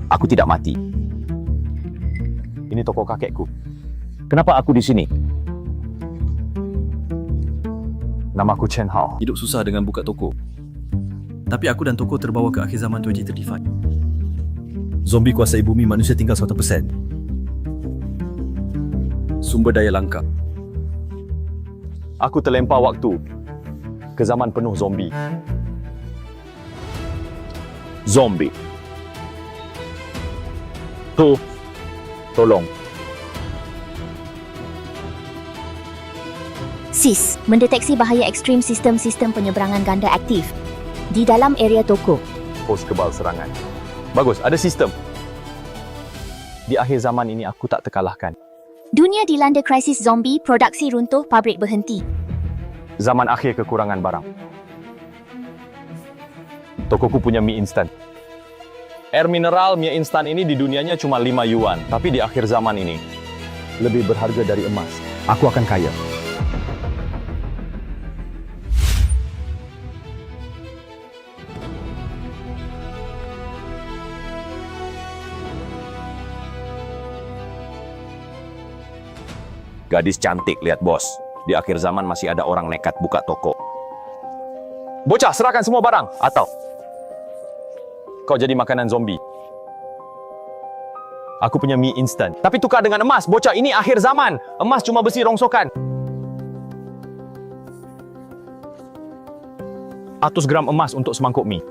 Aku tidak mati. Ini toko kakekku. Kenapa aku di sini? Namaku Chen Hao. Hidup susah dengan buka toko. Tapi aku dan toko terbawa ke akhir zaman 2035. Zombie kuasai bumi, manusia tinggal 1%. Sumber daya langka. Aku terlempar waktu ke zaman penuh zombie. Zombie. Tolong. SIS mendeteksi bahaya ekstrim sistem penyeberangan ganda aktif di dalam area toko. Pos kebal serangan. Bagus, ada sistem. Di akhir zaman ini aku tak terkalahkan. Dunia dilanda krisis zombie, produksi runtuh, pabrik berhenti. Zaman akhir kekurangan barang. Tokoku punya mie instan. Air mineral mie instan ini di dunianya cuma 5 yuan, tapi di akhir zaman ini lebih berharga dari emas. Aku akan kaya. Gadis cantik, lihat bos. Di akhir zaman masih ada orang nekat buka toko. Bocah, serahkan semua barang. Atau kau jadi makanan zombie. Aku punya mie instan. Tapi tukar dengan emas. Bocah, ini akhir zaman. Emas cuma besi rongsokan. 100 gram emas untuk semangkuk mie.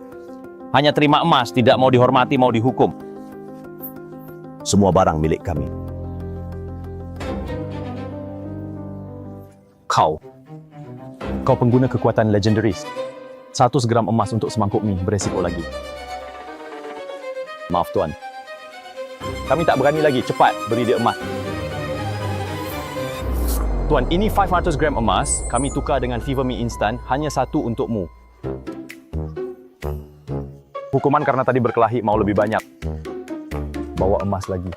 Hanya terima emas, tidak mau dihormati, mau dihukum. Semua barang milik kami. Kau pengguna kekuatan legendaris. 100 gram emas untuk semangkuk mie, beresiko lagi. Maaf tuan. Kami tak berani lagi, cepat beri dia emas. Tuan, ini 500 gram emas, kami tukar dengan Fever Mie Instan, hanya satu untukmu. Hukuman karena tadi berkelahi mau lebih banyak. Bawa emas lagi.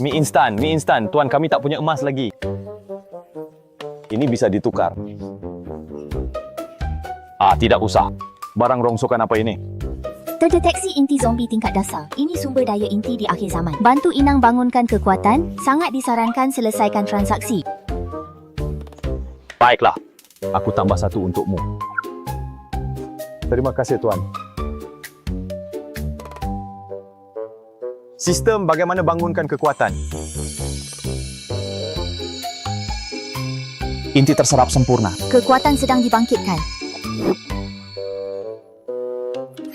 Mie instan, tuan kami tak punya emas lagi. Ini bisa ditukar. Tidak usah. Barang rongsokan apa ini? Terdeteksi inti zombie tingkat dasar. Ini sumber daya inti di akhir zaman. Bantu inang bangunkan kekuatan, sangat disarankan selesaikan transaksi. Baiklah, aku tambah satu untukmu. Terima kasih tuan. Sistem bagaimana bangunkan kekuatan? Inti terserap sempurna. Kekuatan sedang dibangkitkan.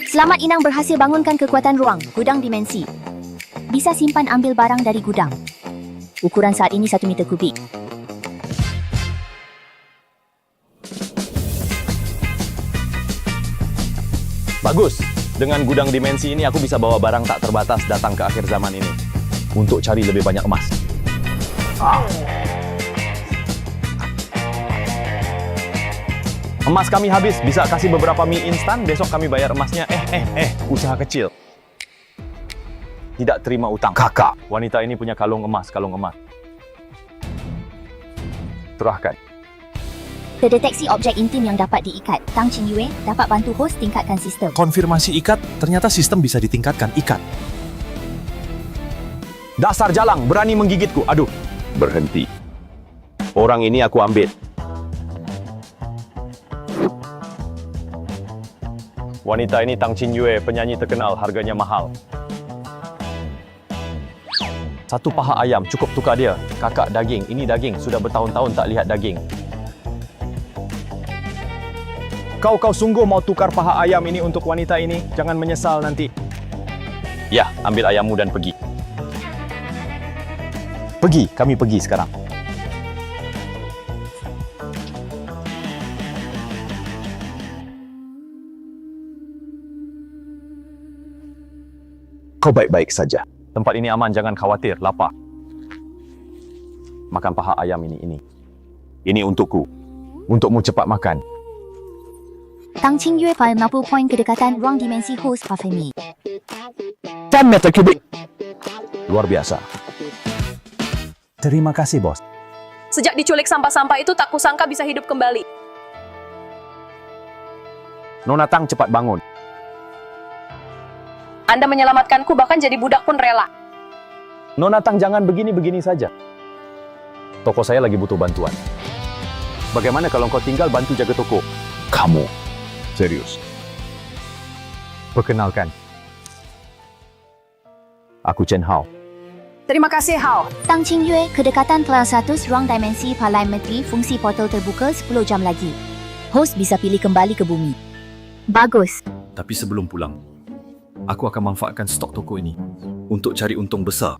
Selamat inang berhasil bangunkan kekuatan ruang, gudang dimensi. Bisa simpan ambil barang dari gudang. Ukuran saat ini 1 meter kubik. Bagus. Dengan gudang dimensi ini aku bisa bawa barang tak terbatas datang ke akhir zaman ini. Untuk cari lebih banyak emas. Emas kami habis, bisa kasih beberapa mie instan, besok kami bayar emasnya. Usaha kecil. Tidak terima utang. Kakak, wanita ini punya kalung emas. Serahkan. Terdeteksi objek intim yang dapat diikat. Tang Chin Yue dapat bantu host tingkatkan sistem. Konfirmasi ikat, ternyata sistem bisa ditingkatkan. Ikat. Dasar jalang, berani menggigitku. Aduh. Berhenti. Orang ini aku ambil. Wanita ini Tang Chin Yue, penyanyi terkenal, harganya mahal. Satu paha ayam, cukup tukar dia. Kakak, daging. Ini daging, sudah bertahun-tahun tak lihat daging. Kau sungguh mau tukar paha ayam ini untuk wanita ini? Jangan menyesal nanti. Ya, ambil ayammu dan pergi. Kami pergi sekarang. Kau baik-baik saja. Tempat ini aman, jangan khawatir, lapar. Makan paha ayam ini. Ini untukku. Untukmu cepat makan. Tang Chin Yue file 50 poin kedekatan ruang dimensi host Parfumi. 10 meter kubik. Luar biasa. Terima kasih, bos. Sejak diculik sampah-sampah itu tak kusangka bisa hidup kembali. Nona Tang cepat bangun. Anda menyelamatkanku, bahkan jadi budak pun rela. Nona Tang, jangan begini-begini saja. Toko saya lagi butuh bantuan. Bagaimana kalau kau tinggal bantu jaga toko? Kamu? Serius? Perkenalkan. Aku Chen Hao. Terima kasih, Hao. Tang Qingyue, kedekatan kelas 1 ruang dimensi Parliamentary, fungsi portal terbuka 10 jam lagi. Host bisa pilih kembali ke bumi. Bagus. Tapi sebelum pulang, aku akan manfaatkan stok toko ini untuk cari untung besar.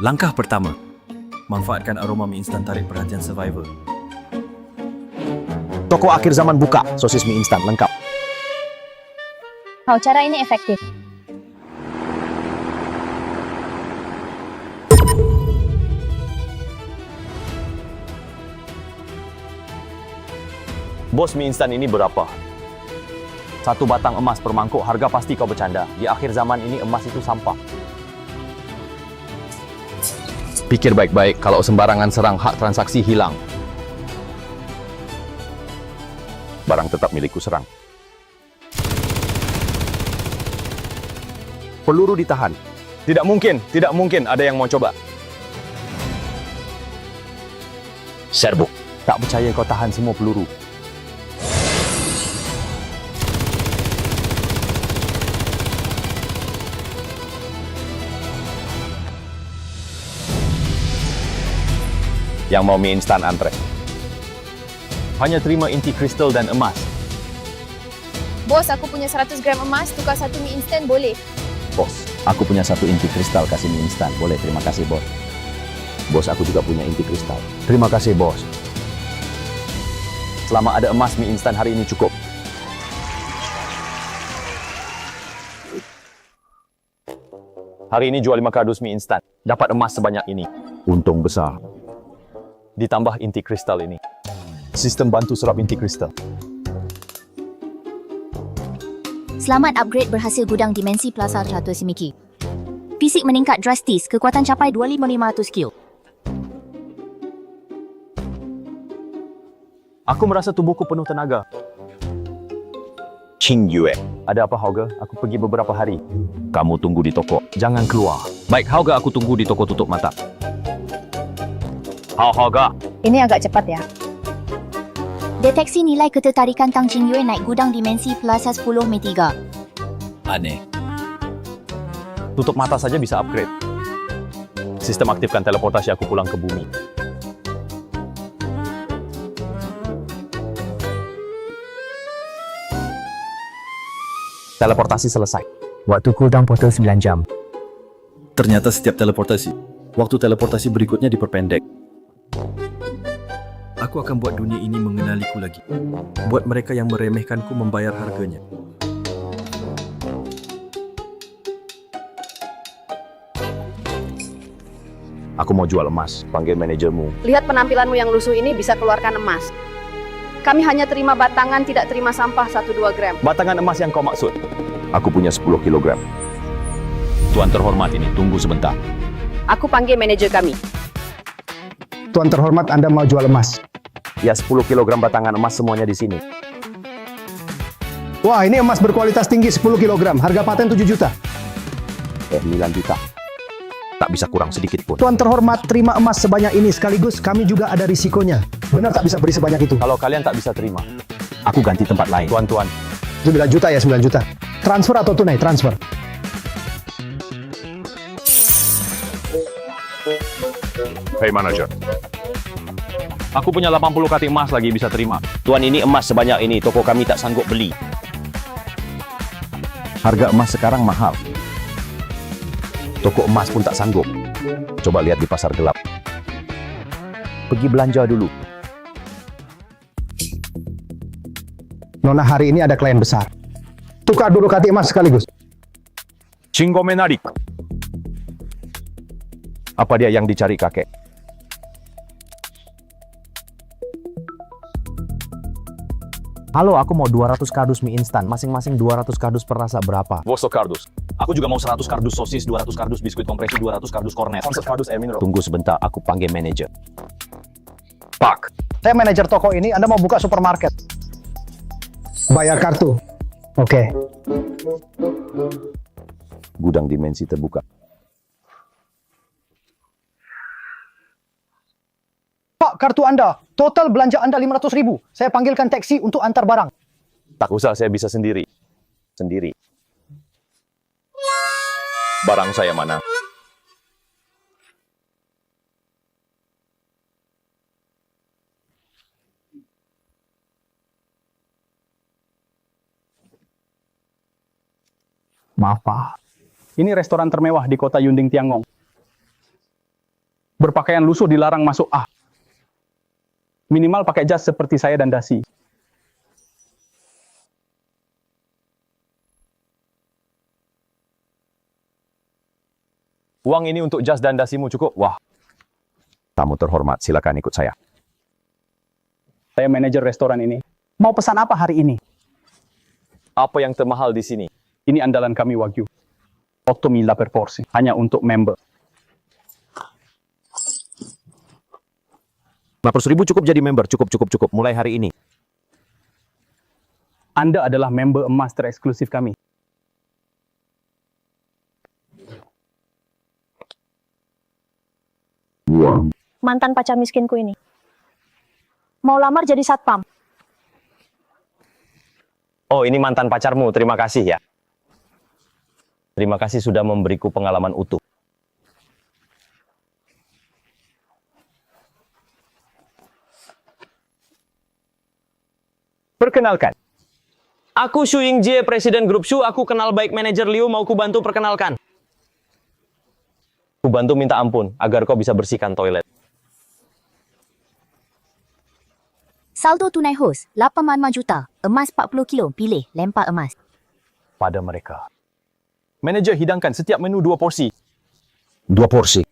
Langkah pertama, manfaatkan aroma mie instan tarik perhatian survivor. Toko akhir zaman buka, sosis mie instan lengkap. Hao, cara ini efektif. Bos, mie instan ini berapa? 1 batang emas per mangkuk, harga pasti kau bercanda. Di akhir zaman ini emas itu sampah. Pikir baik-baik, kalau sembarangan serang, hak transaksi hilang. Barang tetap milikku, serang. Peluru ditahan. Tidak mungkin ada yang mau coba. Serbuk. Tak percaya kau tahan semua peluru. Yang mau mie instan antre. Hanya terima inti kristal dan emas. Bos, aku punya 100 gram emas, tukar 1 mie instan boleh? Bos, aku punya 1 inti kristal, kasih mie instan. Boleh, terima kasih, bos. Bos, aku juga punya inti kristal. Terima kasih, bos. Selama ada emas, mie instan hari ini cukup. Hari ini jual 5 kardus mie instan. Dapat emas sebanyak ini. Untung besar. Ditambah inti kristal ini. Sistem bantu serap inti kristal. Selamat upgrade berhasil gudang dimensi Plaza 100 Miki. Fisik meningkat drastis, kekuatan capai 2500 kil. Aku merasa tubuhku penuh tenaga. Qingyue. Ada apa, Hauge? Aku pergi beberapa hari. Kamu tunggu di toko. Jangan keluar. Baik, Hauge, aku tunggu di toko tutup mata. Hauge. Ini agak cepat ya. Deteksi nilai ketertarikan Tang Qingyue naik gudang dimensi Plaza 10 Me 3. Aneh. Tutup mata saja bisa upgrade. Sistem aktifkan teleportasi aku pulang ke bumi. Teleportasi selesai. Waktu cooldown portal 9 jam. Ternyata setiap teleportasi, waktu teleportasi berikutnya diperpendek. Aku akan buat dunia ini mengenaliku lagi. Buat mereka yang meremehkanku membayar harganya. Aku mau jual emas. Panggil manajermu. Lihat penampilanmu yang lusuh ini bisa keluarkan emas. Kami hanya terima batangan, tidak terima sampah 1-2 gram. Batangan emas yang kau maksud? Aku punya 10 kilogram. Tuan terhormat ini, tunggu sebentar. Aku panggil manajer kami. Tuan terhormat, Anda mau jual emas? Ya, 10 kilogram batangan emas semuanya di sini. Wah, ini emas berkualitas tinggi 10 kilogram. Harga paten 7 juta. 9 juta. Tak bisa kurang sedikit pun. Tuan terhormat, terima emas sebanyak ini sekaligus kami juga ada risikonya. Benar tak bisa beri sebanyak itu? Kalau kalian tak bisa terima, aku ganti tempat lain. Tuan. 9 juta ya, 9 juta. Transfer atau tunai? Transfer. Hey manager. Aku punya 80 kati emas lagi bisa terima. Tuan, ini emas sebanyak ini, toko kami tak sanggup beli. Harga emas sekarang mahal. Toko emas pun tak sanggup. Coba lihat di pasar gelap. Pergi belanja dulu. Nona, hari ini ada klien besar. Tukar dulu kati emas sekaligus. Cinggo menarik. Apa dia yang dicari kakek? Halo, aku mau 200 kardus mie instan. Masing-masing 200 kardus per rasa berapa? Bosok kardus. Aku juga mau 100 kardus sosis, 200 kardus biskuit kompresi, 200 kardus kornet. 100 kardus air mineral. Tunggu sebentar, aku panggil manajer. Pak. Saya manajer toko ini, Anda mau buka supermarket. Bayar kartu. Oke. Gudang dimensi terbuka. Pak, kartu Anda. Total belanja Anda 500.000. Saya panggilkan taksi untuk antar barang. Tak usah, saya bisa sendiri. Sendiri. Barang saya mana? Maaf Pak, ini restoran termewah di kota Yunding Tiangong. Berpakaian lusuh dilarang masuk A. Minimal pakai jas seperti saya dan dasi. Uang ini untuk jas dan dasimu cukup? Wah. Tamu terhormat, silakan ikut saya. Saya manajer restoran ini. Mau pesan apa hari ini? Apa yang termahal di sini? Ini andalan kami Wagyu. 8.000 per porsi, hanya untuk member. 50.000 cukup jadi member, cukup. Mulai hari ini. Anda adalah member emas tereksklusif kami. Mantan pacar miskinku ini. Mau lamar jadi satpam. Oh, ini mantan pacarmu, terima kasih ya. Terima kasih sudah memberiku pengalaman utuh. Perkenalkan. Aku Xu Yingjie, Presiden Grup Xu. Aku kenal baik manajer Liu, mau ku bantu perkenalkan. Ku bantu minta ampun, agar kau bisa bersihkan toilet. Saldo tunai hos, 85 juta. Emas 40 kilo, pilih, lempar emas. Pada mereka. Manajer hidangkan setiap menu 2 porsi. 2 porsi.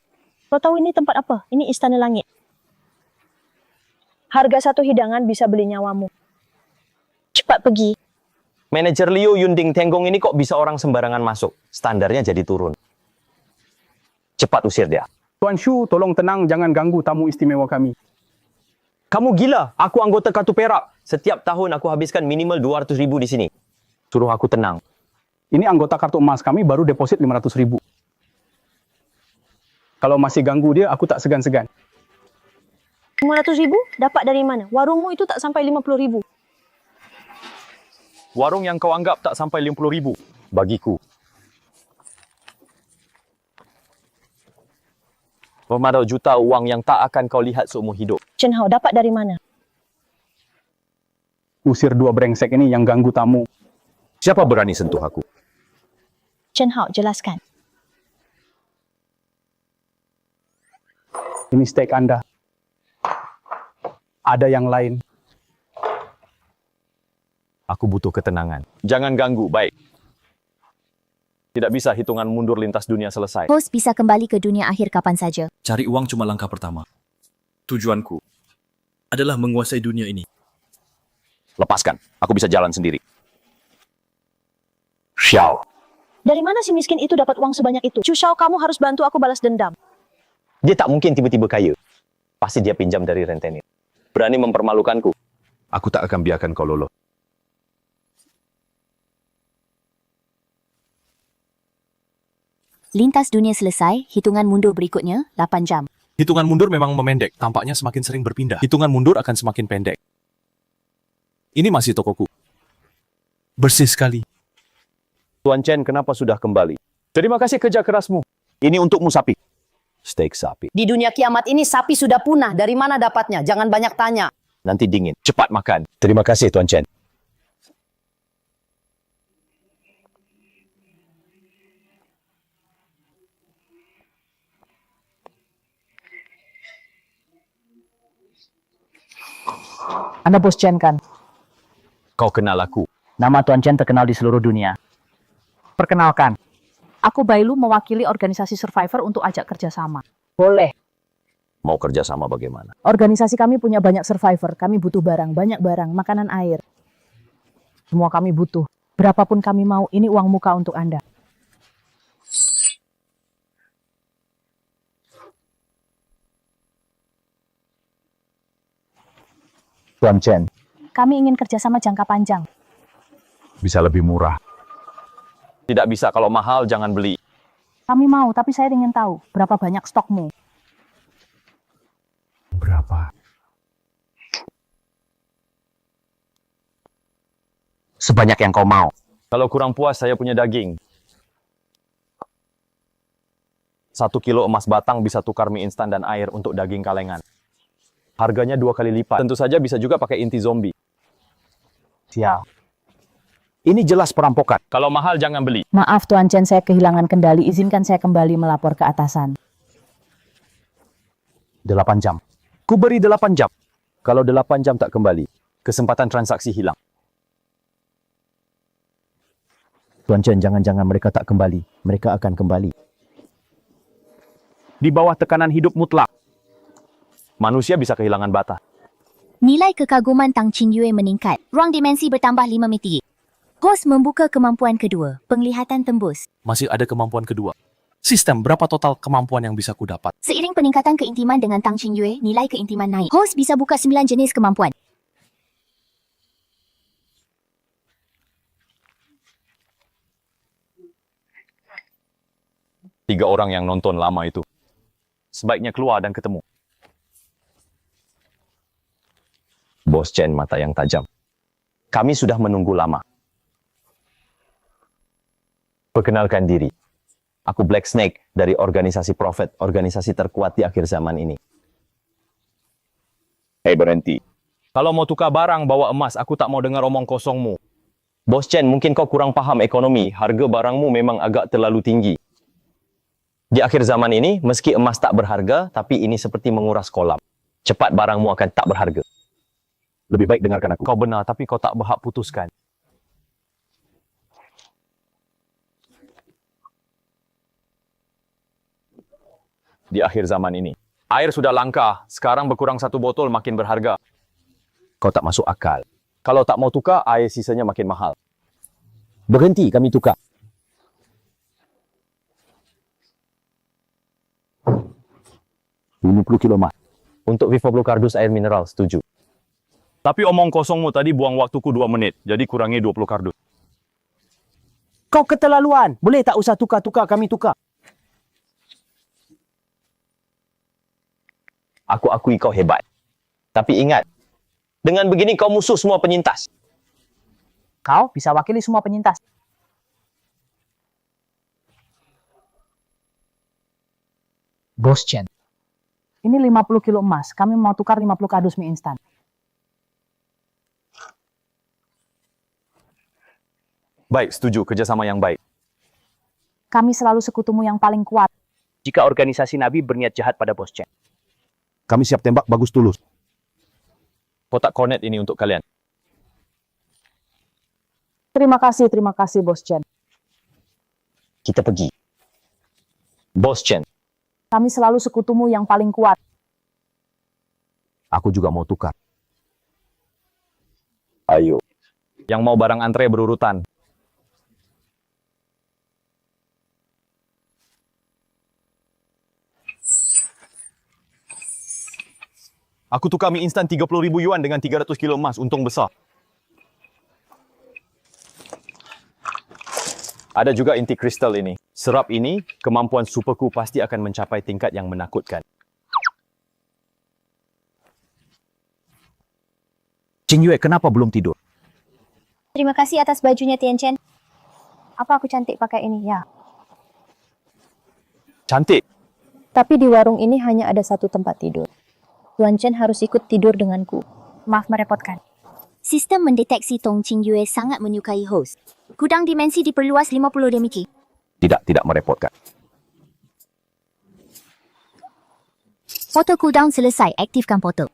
Kau tahu ini tempat apa? Ini Istana Langit. Harga satu hidangan bisa beli nyawamu. Cepat pergi. Manajer Liu Yunding Tiangong ini kok bisa orang sembarangan masuk? Standarnya jadi turun. Cepat usir dia. Tuan Shu, tolong tenang, jangan ganggu tamu istimewa kami. Kamu gila, aku anggota kartu perak. Setiap tahun aku habiskan minimal 200.000 di sini. Suruh aku tenang. Ini anggota kartu emas kami baru deposit 500.000. Kalau masih ganggu dia, aku tak segan-segan. 500.000? Dapat dari mana? Warungmu itu tak sampai 50.000. Warung yang kau anggap tak sampai 50.000. Bagiku. Memadau juta uang yang tak akan kau lihat seumur hidup. Chen Hao dapat dari mana? Usir 2 brengsek ini yang ganggu tamu. Siapa berani sentuh aku? Chen Hao, jelaskan. Ini steak Anda. Ada yang lain. Aku butuh ketenangan. Jangan ganggu, baik. Tidak bisa hitungan mundur lintas dunia selesai. Hos bisa kembali ke dunia akhir kapan saja. Cari uang cuma langkah pertama. Tujuanku adalah menguasai dunia ini. Lepaskan, aku bisa jalan sendiri. Xiao. Dari mana si miskin itu dapat uang sebanyak itu? Chu Xiao, kamu harus bantu aku balas dendam. Dia tak mungkin tiba-tiba kaya. Pasti dia pinjam dari rentenir. Berani mempermalukanku. Aku tak akan biarkan kau lolos. Lintas dunia selesai, hitungan mundur berikutnya, 8 jam. Hitungan mundur memang memendek, tampaknya semakin sering berpindah. Hitungan mundur akan semakin pendek. Ini masih tokoku. Bersih sekali. Tuan Chen, kenapa sudah kembali? Terima kasih kerja kerasmu. Ini untukmu, sapi. Steak sapi. Di dunia kiamat ini sapi sudah punah. Dari mana dapatnya? Jangan banyak tanya. Nanti dingin. Cepat makan. Terima kasih, Tuan Chen. Anda Bos Chen kan? Kau kenal aku. Nama Tuan Chen terkenal di seluruh dunia. Perkenalkan, aku Bailu mewakili organisasi Survivor untuk ajak kerjasama. Boleh. Mau kerjasama bagaimana? Organisasi kami punya banyak Survivor. Kami butuh barang, banyak barang, makanan, air. Semua kami butuh. Berapapun kami mau, ini uang muka untuk Anda. Tuan Chen. Kami ingin kerjasama jangka panjang. Bisa lebih murah. Tidak bisa, kalau mahal jangan beli. Kami mau, tapi saya ingin tahu berapa banyak stokmu. Berapa? Sebanyak yang kau mau. Kalau kurang puas, saya punya daging. 1 kilo emas batang bisa tukar mie instan dan air untuk daging kalengan. Harganya 2 kali lipat. Tentu saja bisa juga pakai inti zombie. Sial. Ini jelas perampokan. Kalau mahal jangan beli. Maaf Tuan Chen, saya kehilangan kendali. Izinkan saya kembali melapor ke atasan. 8 jam. Ku beri 8 jam. Kalau 8 jam tak kembali, kesempatan transaksi hilang. Tuan Chen, jangan-jangan mereka tak kembali. Mereka akan kembali. Di bawah tekanan hidup mutlak, manusia bisa kehilangan batas. Nilai kekaguman Tang Qingyue meningkat. Ruang dimensi bertambah 5 meter. Host membuka kemampuan kedua, penglihatan tembus. Masih ada kemampuan kedua. Sistem, berapa total kemampuan yang bisa ku dapat? Seiring peningkatan keintiman dengan Tang Qingyue, nilai keintiman naik. Host bisa buka 9 jenis kemampuan. Tiga orang yang nonton lama itu. Sebaiknya keluar dan ketemu. Bos Chen, mata yang tajam. Kami sudah menunggu lama. Perkenalkan diri. Aku Black Snake dari organisasi Prophet, organisasi terkuat di akhir zaman ini. Hei, berhenti. Kalau mau tukar barang, bawa emas. Aku tak mau dengar omong kosongmu. Bos Chen, mungkin kau kurang paham ekonomi. Harga barangmu memang agak terlalu tinggi. Di akhir zaman ini, meski emas tak berharga, tapi ini seperti menguras kolam. Cepat barangmu akan tak berharga. Lebih baik dengarkan aku. Kau benar, tapi kau tak berhak putuskan. Di akhir zaman ini, air sudah langka. Sekarang berkurang 1 botol makin berharga. Kau tak masuk akal. Kalau tak mau tukar, air sisanya makin mahal. Berhenti, kami tukar. $50 kilo emas. Untuk 50 kardus air mineral, setuju. Tapi omong kosongmu tadi buang waktuku 2 menit. Jadi kurangi 20 kardus. Kau keterlaluan. Boleh tak usah tukar-tukar, kami tukar. Aku akui kau hebat. Tapi ingat, dengan begini kau musuh semua penyintas. Kau bisa wakili semua penyintas. Bos Chen. Ini 50 kilo emas. Kami mau tukar 50 kardus mie instan. Baik, setuju. Kerjasama yang baik. Kami selalu sekutumu yang paling kuat. Jika organisasi Nabi berniat jahat pada Bos Chen, kami siap tembak bagus tulus. Kotak kornet ini untuk kalian. Terima kasih Bos Chen. Kita pergi. Bos Chen. Kami selalu sekutumu yang paling kuat. Aku juga mau tukar. Ayo. Yang mau barang antre berurutan. Aku tukar mie instan 30.000 yuan dengan 300 kilo emas. Untung besar. Ada juga inti kristal ini. Serap ini, kemampuan superku pasti akan mencapai tingkat yang menakutkan. Qingyue, kenapa belum tidur? Terima kasih atas bajunya Tian Chen. Apa aku cantik pakai ini? Ya. Cantik. Tapi di warung ini hanya ada 1 tempat tidur. Tuan Chen harus ikut tidur denganku. Maaf merepotkan. Sistem mendeteksi Tong Qingyue sangat menyukai host. Gudang dimensi diperluas 50 demikian. Tidak merepotkan. Portal cooldown selesai. Aktifkan portal.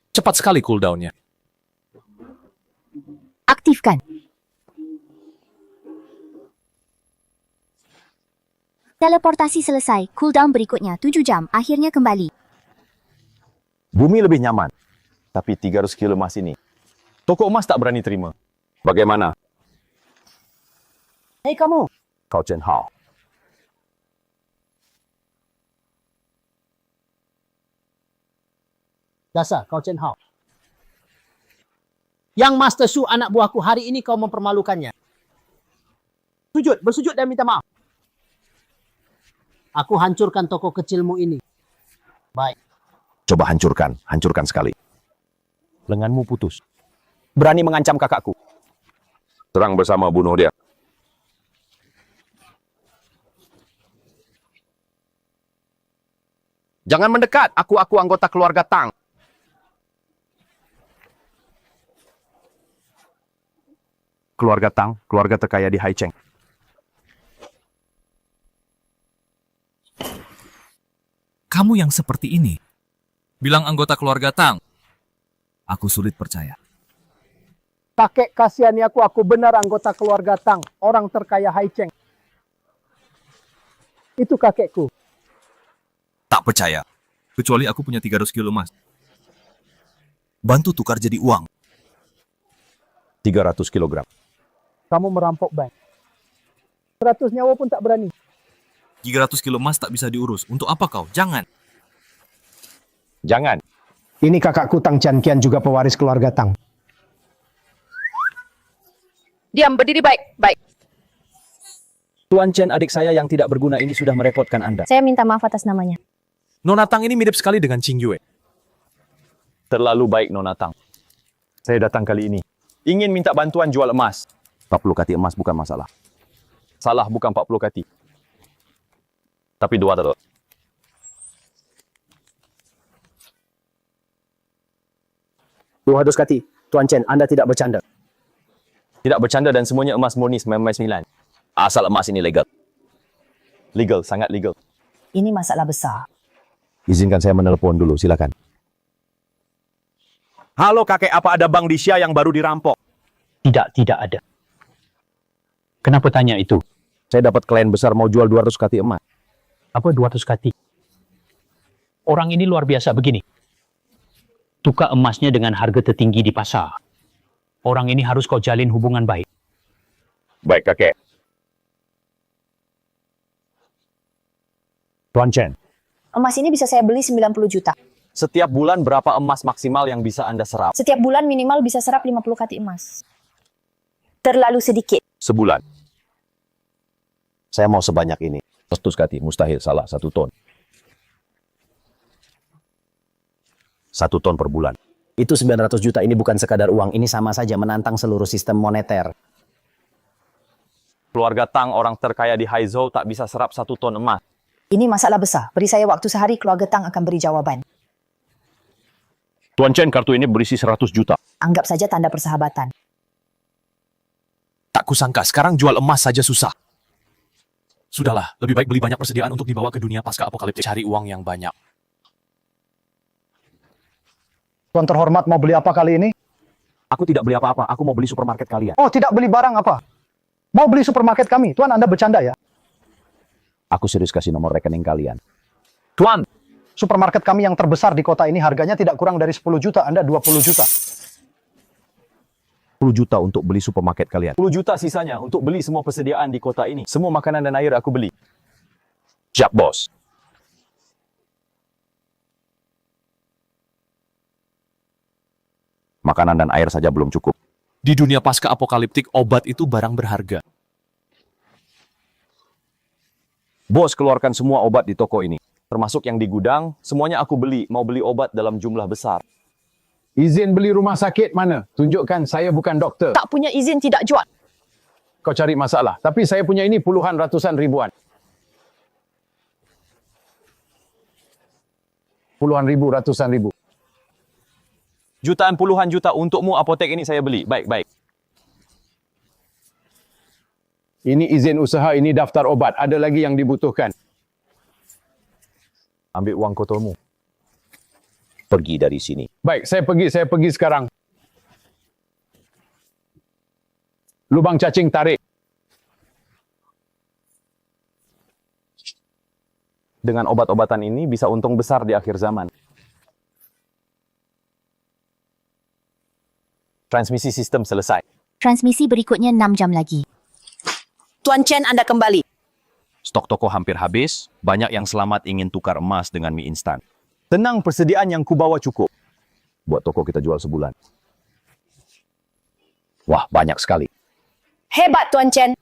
Cepat sekali cooldownnya. Aktifkan. Teleportasi selesai. Cooldown berikutnya 7 jam. Akhirnya kembali. Bumi lebih nyaman. Tapi 300 kilo emas ini. Toko emas tak berani terima. Bagaimana? Hei kamu. Kau Chen Hao. Dasar kau Chen Hao. Yang Master Su anak buahku hari ini kau mempermalukannya. Bersujud dan minta maaf. Aku hancurkan toko kecilmu ini. Baik. Coba hancurkan sekali. Lenganmu putus. Berani mengancam kakakku. Serang bersama, bunuh dia. Jangan mendekat, aku anggota keluarga Tang. Keluarga Tang, keluarga terkaya di Haicheng. Kamu yang seperti ini? Bilang anggota keluarga Tang. Aku sulit percaya. Kakek kasihani aku benar anggota keluarga Tang, orang terkaya Haicheng. Itu kakekku. Tak percaya. Kecuali aku punya 300 kilo emas. Bantu tukar jadi uang. 300 kilogram. Kamu merampok bank. 100 nyawa pun tak berani. 300 kilo emas tak bisa diurus. Untuk apa kau? Jangan. Jangan. Ini kakakku Tang Chanqian juga pewaris keluarga Tang. Diam, berdiri baik. Baik. Tuan Chen, adik saya yang tidak berguna ini sudah merepotkan Anda. Saya minta maaf atas namanya. Nona Tang ini mirip sekali dengan Qing Yue. Terlalu baik, Nona Tang. Saya datang kali ini ingin minta bantuan jual emas. 40 kati emas bukan masalah. Salah bukan 40 kati. Tapi 200. Kati. Tuan Chen, Anda tidak bercanda. Tidak bercanda dan semuanya emas murni 99. Asal emas ini legal. Legal, sangat legal. Ini masalah besar. Izinkan saya menelepon dulu, silakan. Halo kakek, apa ada bank di Xia yang baru dirampok? Tidak ada. Kenapa tanya itu? Saya dapat klien besar mau jual 200 kati emas. Apa 200 kati? Orang ini luar biasa begini. Tukar emasnya dengan harga tertinggi di pasar. Orang ini harus kau jalin hubungan baik. Baik kakek. Tuan Chen, Emas ini bisa saya beli 90 juta. setiap bulan berapa emas maksimal yang bisa Anda serap? Setiap bulan minimal bisa serap 50 kati emas. Terlalu sedikit. Sebulan. Saya mau sebanyak ini. 100 kati, mustahil, salah, 1 ton. 1 ton per bulan. Itu 900 juta, ini bukan sekadar uang, ini sama saja menantang seluruh sistem moneter. Keluarga Tang, orang terkaya di Haizhou, tak bisa serap 1 ton emas. Ini masalah besar. Beri saya waktu sehari, keluarga Tang akan beri jawaban. Tuan Chen, kartu ini berisi 100 juta. Anggap saja tanda persahabatan. Tak kusangka, sekarang jual emas saja susah. Sudahlah, lebih baik beli banyak persediaan untuk dibawa ke dunia pasca apokaliptik. Cari uang yang banyak. Tuan terhormat mau beli apa kali ini? Aku tidak beli apa-apa, aku mau beli supermarket kalian. Oh, tidak beli barang apa? Mau beli supermarket kami? Tuan, Anda bercanda ya? Aku serius kasih nomor rekening kalian. Tuan, supermarket kami yang terbesar di kota ini harganya tidak kurang dari 10 juta, Anda 20 juta. 10 juta untuk beli supermarket kalian. 10 juta sisanya untuk beli semua persediaan di kota ini. Semua makanan dan air aku beli. Siap, bos. Makanan dan air saja belum cukup. Di dunia pasca apokaliptik, obat itu barang berharga. Bos, keluarkan semua obat di toko ini. Termasuk yang di gudang, semuanya aku beli. Mau beli obat dalam jumlah besar. Izin beli rumah sakit mana? Tunjukkan, saya bukan doktor. Tak punya izin tidak jual. Kau cari masalah. Tapi saya punya ini puluhan, ratusan, ribuan. Puluhan ribu, ratusan ribu. Jutaan puluhan juta untukmu apotek ini saya beli. Baik. Ini izin usaha, ini daftar obat. Ada lagi yang dibutuhkan. Ambil uang kotormu. Pergi dari sini. Baik, saya pergi sekarang. Lubang cacing tarik. Dengan obat-obatan ini bisa untung besar di akhir zaman. Transmisi sistem selesai. Transmisi berikutnya 6 jam lagi. Tuan Chen, Anda kembali. Stok toko hampir habis. Banyak yang selamat ingin tukar emas dengan mie instan. Tenang, persediaan yang kubawa cukup. Buat toko kita jual sebulan. Wah, banyak sekali. Hebat, Tuan Chen.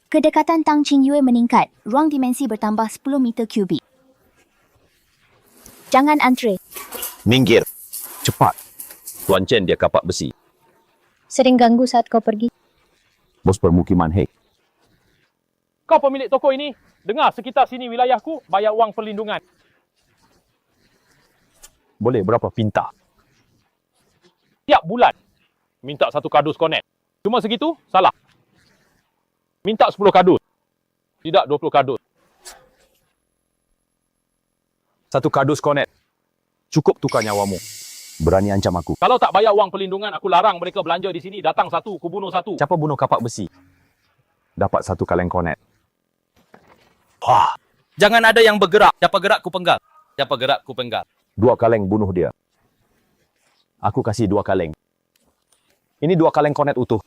Kedekatan Tang Qingyue meningkat. Ruang dimensi bertambah 10 meter kubik. Jangan antre. Minggir. Cepat. Tuan Chen dia kapak besi. Sering ganggu saat kau pergi. Bos permukiman, hei. Kau pemilik toko ini, dengar sekitar sini wilayahku, bayar wang perlindungan. Boleh berapa pinta? Tiap bulan, minta 1 kardus konet. Cuma segitu, salah. Minta 10 kardus. Tidak 20 kardus. 1 kardus konet. Cukup tukar nyawamu. Berani ancam aku. Kalau tak bayar wang perlindungan, aku larang mereka belanja di sini. Datang 1, aku bunuh 1. Siapa bunuh kapak besi? Dapat 1 kaleng konet. Wah. Jangan ada yang bergerak. Siapa gerak, ku penggal. Siapa gerak, ku penggal. 2 kaleng bunuh dia. Aku kasih 2 kaleng. Ini 2 kaleng konet utuh.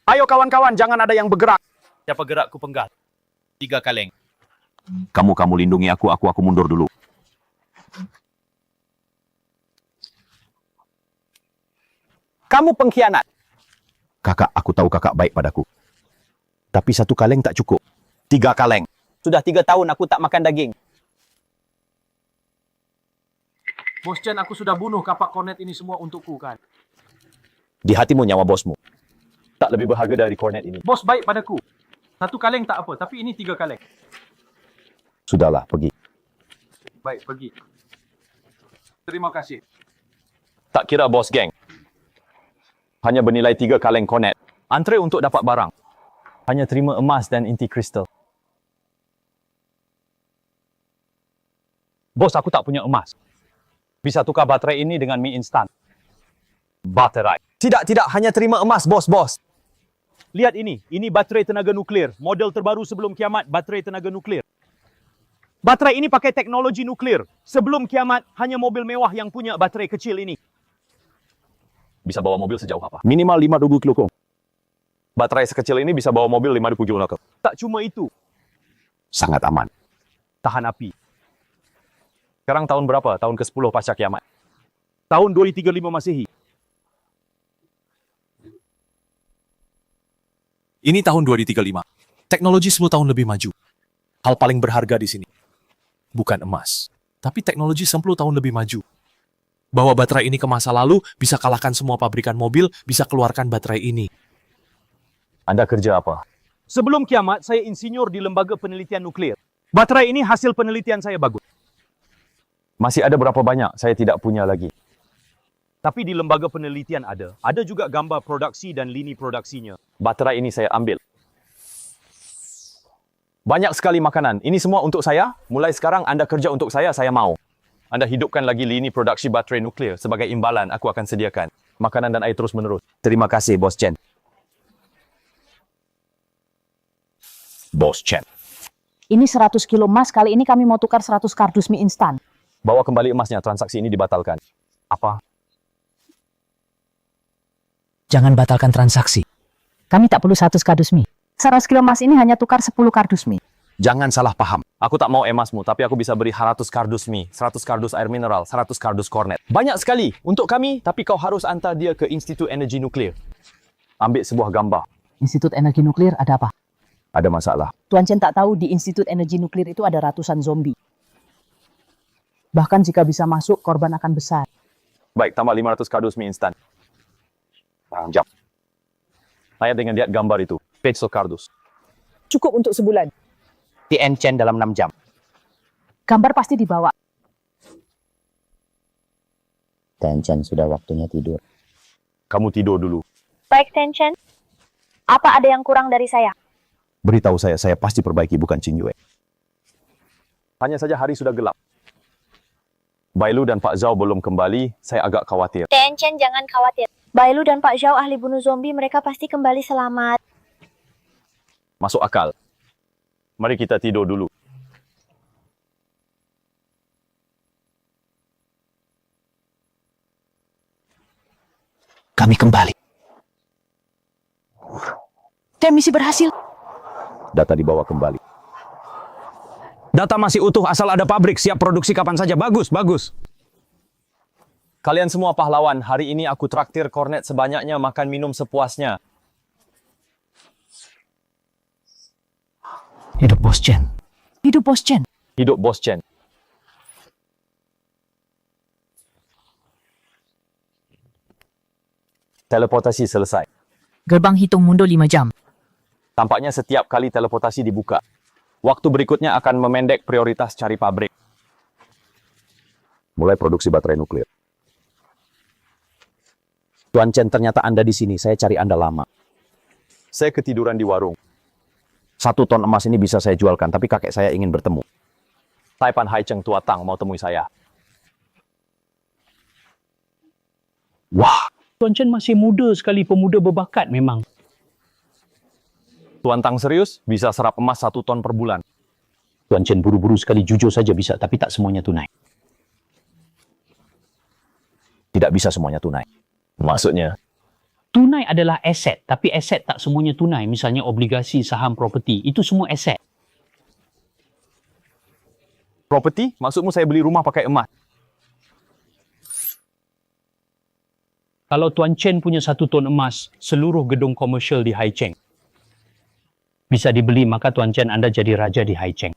Ayo kawan-kawan, jangan ada yang bergerak. Siapa gerak, ku penggal. 3 kaleng. Kamu lindungi aku mundur dulu. Kamu pengkhianat. Kakak, aku tahu kakak baik padaku. Tapi 1 kaleng tak cukup. 3 kaleng. Sudah 3 tahun aku tak makan daging. Bos Chen, aku sudah bunuh kapak kornet ini semua untukku, kan? Di hatimu nyawa bosmu. Tak lebih berharga dari kornet ini. Bos baik padaku. 1 kaleng tak apa, tapi ini 3 kaleng. Sudahlah, pergi. Baik, pergi. Terima kasih. Tak kira bos geng. Hanya bernilai 3 kaleng kornet. Antre untuk dapat barang. Hanya terima emas dan inti kristal. Bos, aku tak punya emas. Bisa tukar baterai ini dengan mie instan. Baterai. Tidak, hanya terima emas, bos. Lihat ini baterai tenaga nuklir. Model terbaru sebelum kiamat, baterai tenaga nuklir. Baterai ini pakai teknologi nuklir. Sebelum kiamat, hanya mobil mewah yang punya baterai kecil ini. Bisa bawa mobil sejauh apa? Minimal 5,000 km. Baterai sekecil ini bisa bawa mobil 5,000 km. Tak cuma itu, Sangat aman. tahan api. Sekarang tahun berapa? Tahun ke-10 pasca kiamat. Tahun 2035 Masehi. Ini tahun 2035. Teknologi 10 tahun lebih maju. Hal paling berharga di sini. Bukan emas. Tapi teknologi 10 tahun lebih maju. Bawa baterai ini ke masa lalu, bisa kalahkan semua pabrikan mobil, bisa keluarkan baterai ini. Anda kerja apa? Sebelum kiamat, saya insinyur di lembaga penelitian nuklir. Baterai ini hasil penelitian saya bagus. Masih ada berapa banyak? Saya tidak punya lagi. Tapi di lembaga penelitian ada. Ada juga gambar produksi dan lini produksinya. Baterai ini saya ambil. Banyak sekali makanan. Ini semua untuk saya. Mulai sekarang Anda kerja untuk saya mau. Anda hidupkan lagi lini produksi baterai nuklir. Sebagai imbalan, aku akan sediakan makanan dan air terus menerus. Terima kasih, Bos Chen. Bos Chen. Ini 100 kilo emas, kali ini kami mau tukar 100 kardus mie instan. Bawa kembali emasnya, transaksi ini dibatalkan. Apa? Jangan batalkan transaksi. Kami tak perlu 100 kardus mie. 100 kilo emas ini hanya tukar 10 kardus mie. Jangan salah paham. Aku tak mau emasmu, tapi aku bisa beri 100 kardus mie, 100 kardus air mineral, 100 kardus kornet. Banyak sekali untuk kami, tapi kau harus hantar dia ke Institut Energi Nuklir. Ambil sebuah gambar. Institut Energi Nuklir ada apa? Ada masalah. Tuan Chen tak tahu di Institut Energi Nuklir itu ada ratusan zombie. Bahkan jika bisa masuk, korban akan besar. Baik, tambah 500 kardus mie instan. Jam. Saya dengan lihat gambar itu. 500 kardus. Cukup untuk sebulan. TN Chen dalam 6 jam. Gambar pasti dibawa. Tencent sudah waktunya tidur. Kamu tidur dulu. Baik, Tencent. Apa ada yang kurang dari saya? Beritahu saya pasti perbaiki, bukan Qingyue. Hanya saja hari sudah gelap. Bailu dan Pak Zhao belum kembali, saya agak khawatir. Tencent, jangan khawatir. Bailu dan Pak Zhao ahli bunuh zombie, mereka pasti kembali selamat. Masuk akal. Mari kita tidur dulu. Kami kembali. Dan misi berhasil. Data dibawa kembali. Data masih utuh asal ada pabrik, siap produksi kapan saja. Bagus, bagus. Kalian semua pahlawan, hari ini aku traktir kornet sebanyaknya, makan minum sepuasnya. Hidup Bos Chen. Hidup Bos Chen. Hidup Bos Chen. Teleportasi selesai. Gerbang hitung mundur 5 jam. Tampaknya setiap kali teleportasi dibuka, waktu berikutnya akan memendek prioritas cari pabrik. Mulai produksi baterai nuklir. Tuan Chen, ternyata Anda di sini. Saya cari Anda lama. Saya ketiduran di warung. 1 ton emas ini bisa saya jualkan, tapi kakek saya ingin bertemu. Taipan Haicheng Tua Tang mau temui saya. Wah, Tuan Chen masih muda sekali, pemuda berbakat memang. Tuan Tang serius? Bisa serap emas 1 ton per bulan. Tuan Chen buru-buru sekali, jujur saja bisa, tapi tak semuanya tunai. Tidak bisa semuanya tunai. Maksudnya? Tunai adalah aset, tapi aset tak semuanya tunai. Misalnya obligasi, saham, properti, itu semua aset. Properti? Maksudmu saya beli rumah pakai emas? Kalau Tuan Chen punya 1 ton emas, seluruh gedung komersial di Haicheng bisa dibeli, maka Tuan Chen Anda jadi raja di Haicheng.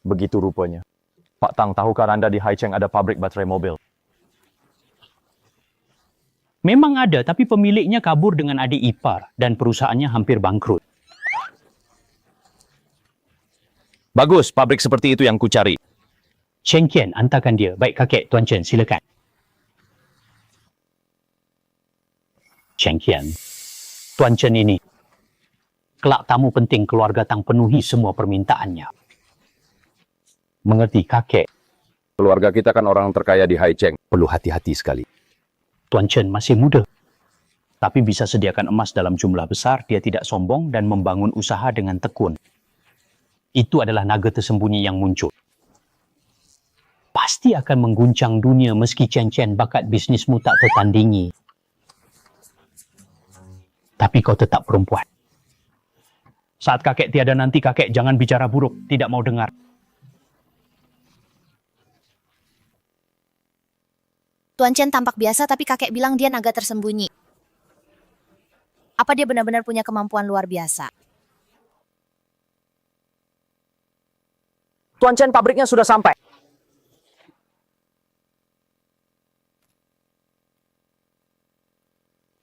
Begitu rupanya. Pak Tang, tahukah Anda di Haicheng ada pabrik baterai mobil? Memang ada, tapi pemiliknya kabur dengan adik ipar dan perusahaannya hampir bangkrut. Bagus, pabrik seperti itu yang kucari. Chen Qian, hantarkan dia. Baik kakek, Tuan Chen, silakan. Chen Qian, Tuan Chen ini, kelak tamu penting keluarga Tang, penuhi semua permintaannya. Mengerti kakek? Keluarga kita kan orang terkaya di Haicheng. Perlu hati-hati sekali. Tuan Chen masih muda, tapi bisa sediakan emas dalam jumlah besar, dia tidak sombong dan membangun usaha dengan tekun. Itu adalah naga tersembunyi yang muncul. Pasti akan mengguncang dunia meski Chen Chen bakat bisnismu tak tertandingi. Tapi kau tetap perempuan. Saat kakek tiada nanti, kakek jangan bicara buruk, tidak mau dengar. Tuan Chen tampak biasa tapi kakek bilang dia naga tersembunyi. Apa dia benar-benar punya kemampuan luar biasa? Tuan Chen, pabriknya sudah sampai.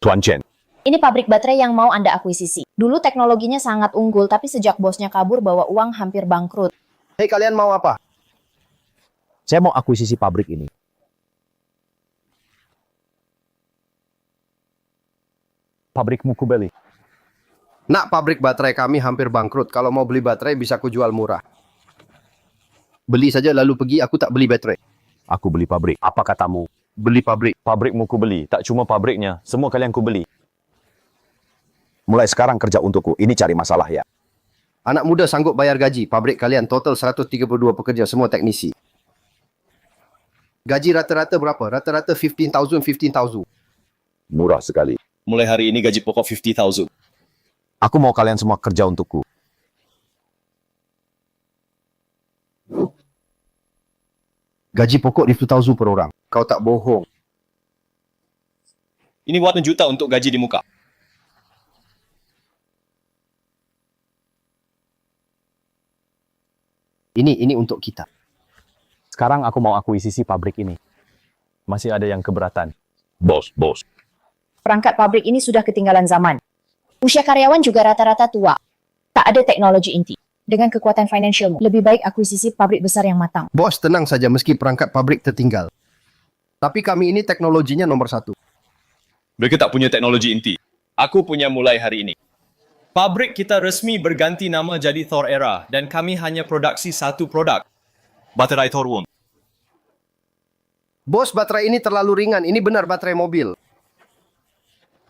Tuan Chen. Ini pabrik baterai yang mau Anda akuisisi. Dulu teknologinya sangat unggul, tapi sejak bosnya kabur bawa uang hampir bangkrut. Hei, kalian mau apa? Saya mau akuisisi pabrik ini. Pabrikmu kubeli. Nak, pabrik baterai kami hampir bangkrut. Kalau mau beli baterai bisa kujual murah. Beli saja lalu pergi, aku tak beli baterai. Aku beli pabrik. Apa katamu? Beli pabrik. Pabrikmu kubeli. Tak cuma pabriknya, semua kalian kubeli. Mulai sekarang kerja untukku. Ini cari masalah ya. Anak muda sanggup bayar gaji. Pabrik kalian total 132 pekerja, semua teknisi. Gaji rata-rata berapa? Rata-rata 15,000. Murah sekali. Mulai hari ini gaji pokok 50,000. Aku mau kalian semua kerja untukku. Gaji pokok 50,000 per orang. Kau tak bohong. Ini buat juta untuk gaji di muka. Ini untuk kita. Sekarang aku mau akuisisi pabrik ini. Masih ada yang keberatan. Bos. Perangkat pabrik ini sudah ketinggalan zaman. Usia karyawan juga rata-rata tua. Tak ada teknologi inti. Dengan kekuatan finansialmu, lebih baik akuisisi pabrik besar yang matang. Bos, tenang saja meski perangkat pabrik tertinggal. Tapi kami ini teknologinya nomor 1. Mereka tak punya teknologi inti. Aku punya mulai hari ini. Pabrik kita resmi berganti nama jadi Thor Era dan kami hanya produksi satu produk. Baterai Thorwon. Bos, baterai ini terlalu ringan. Ini benar baterai mobil.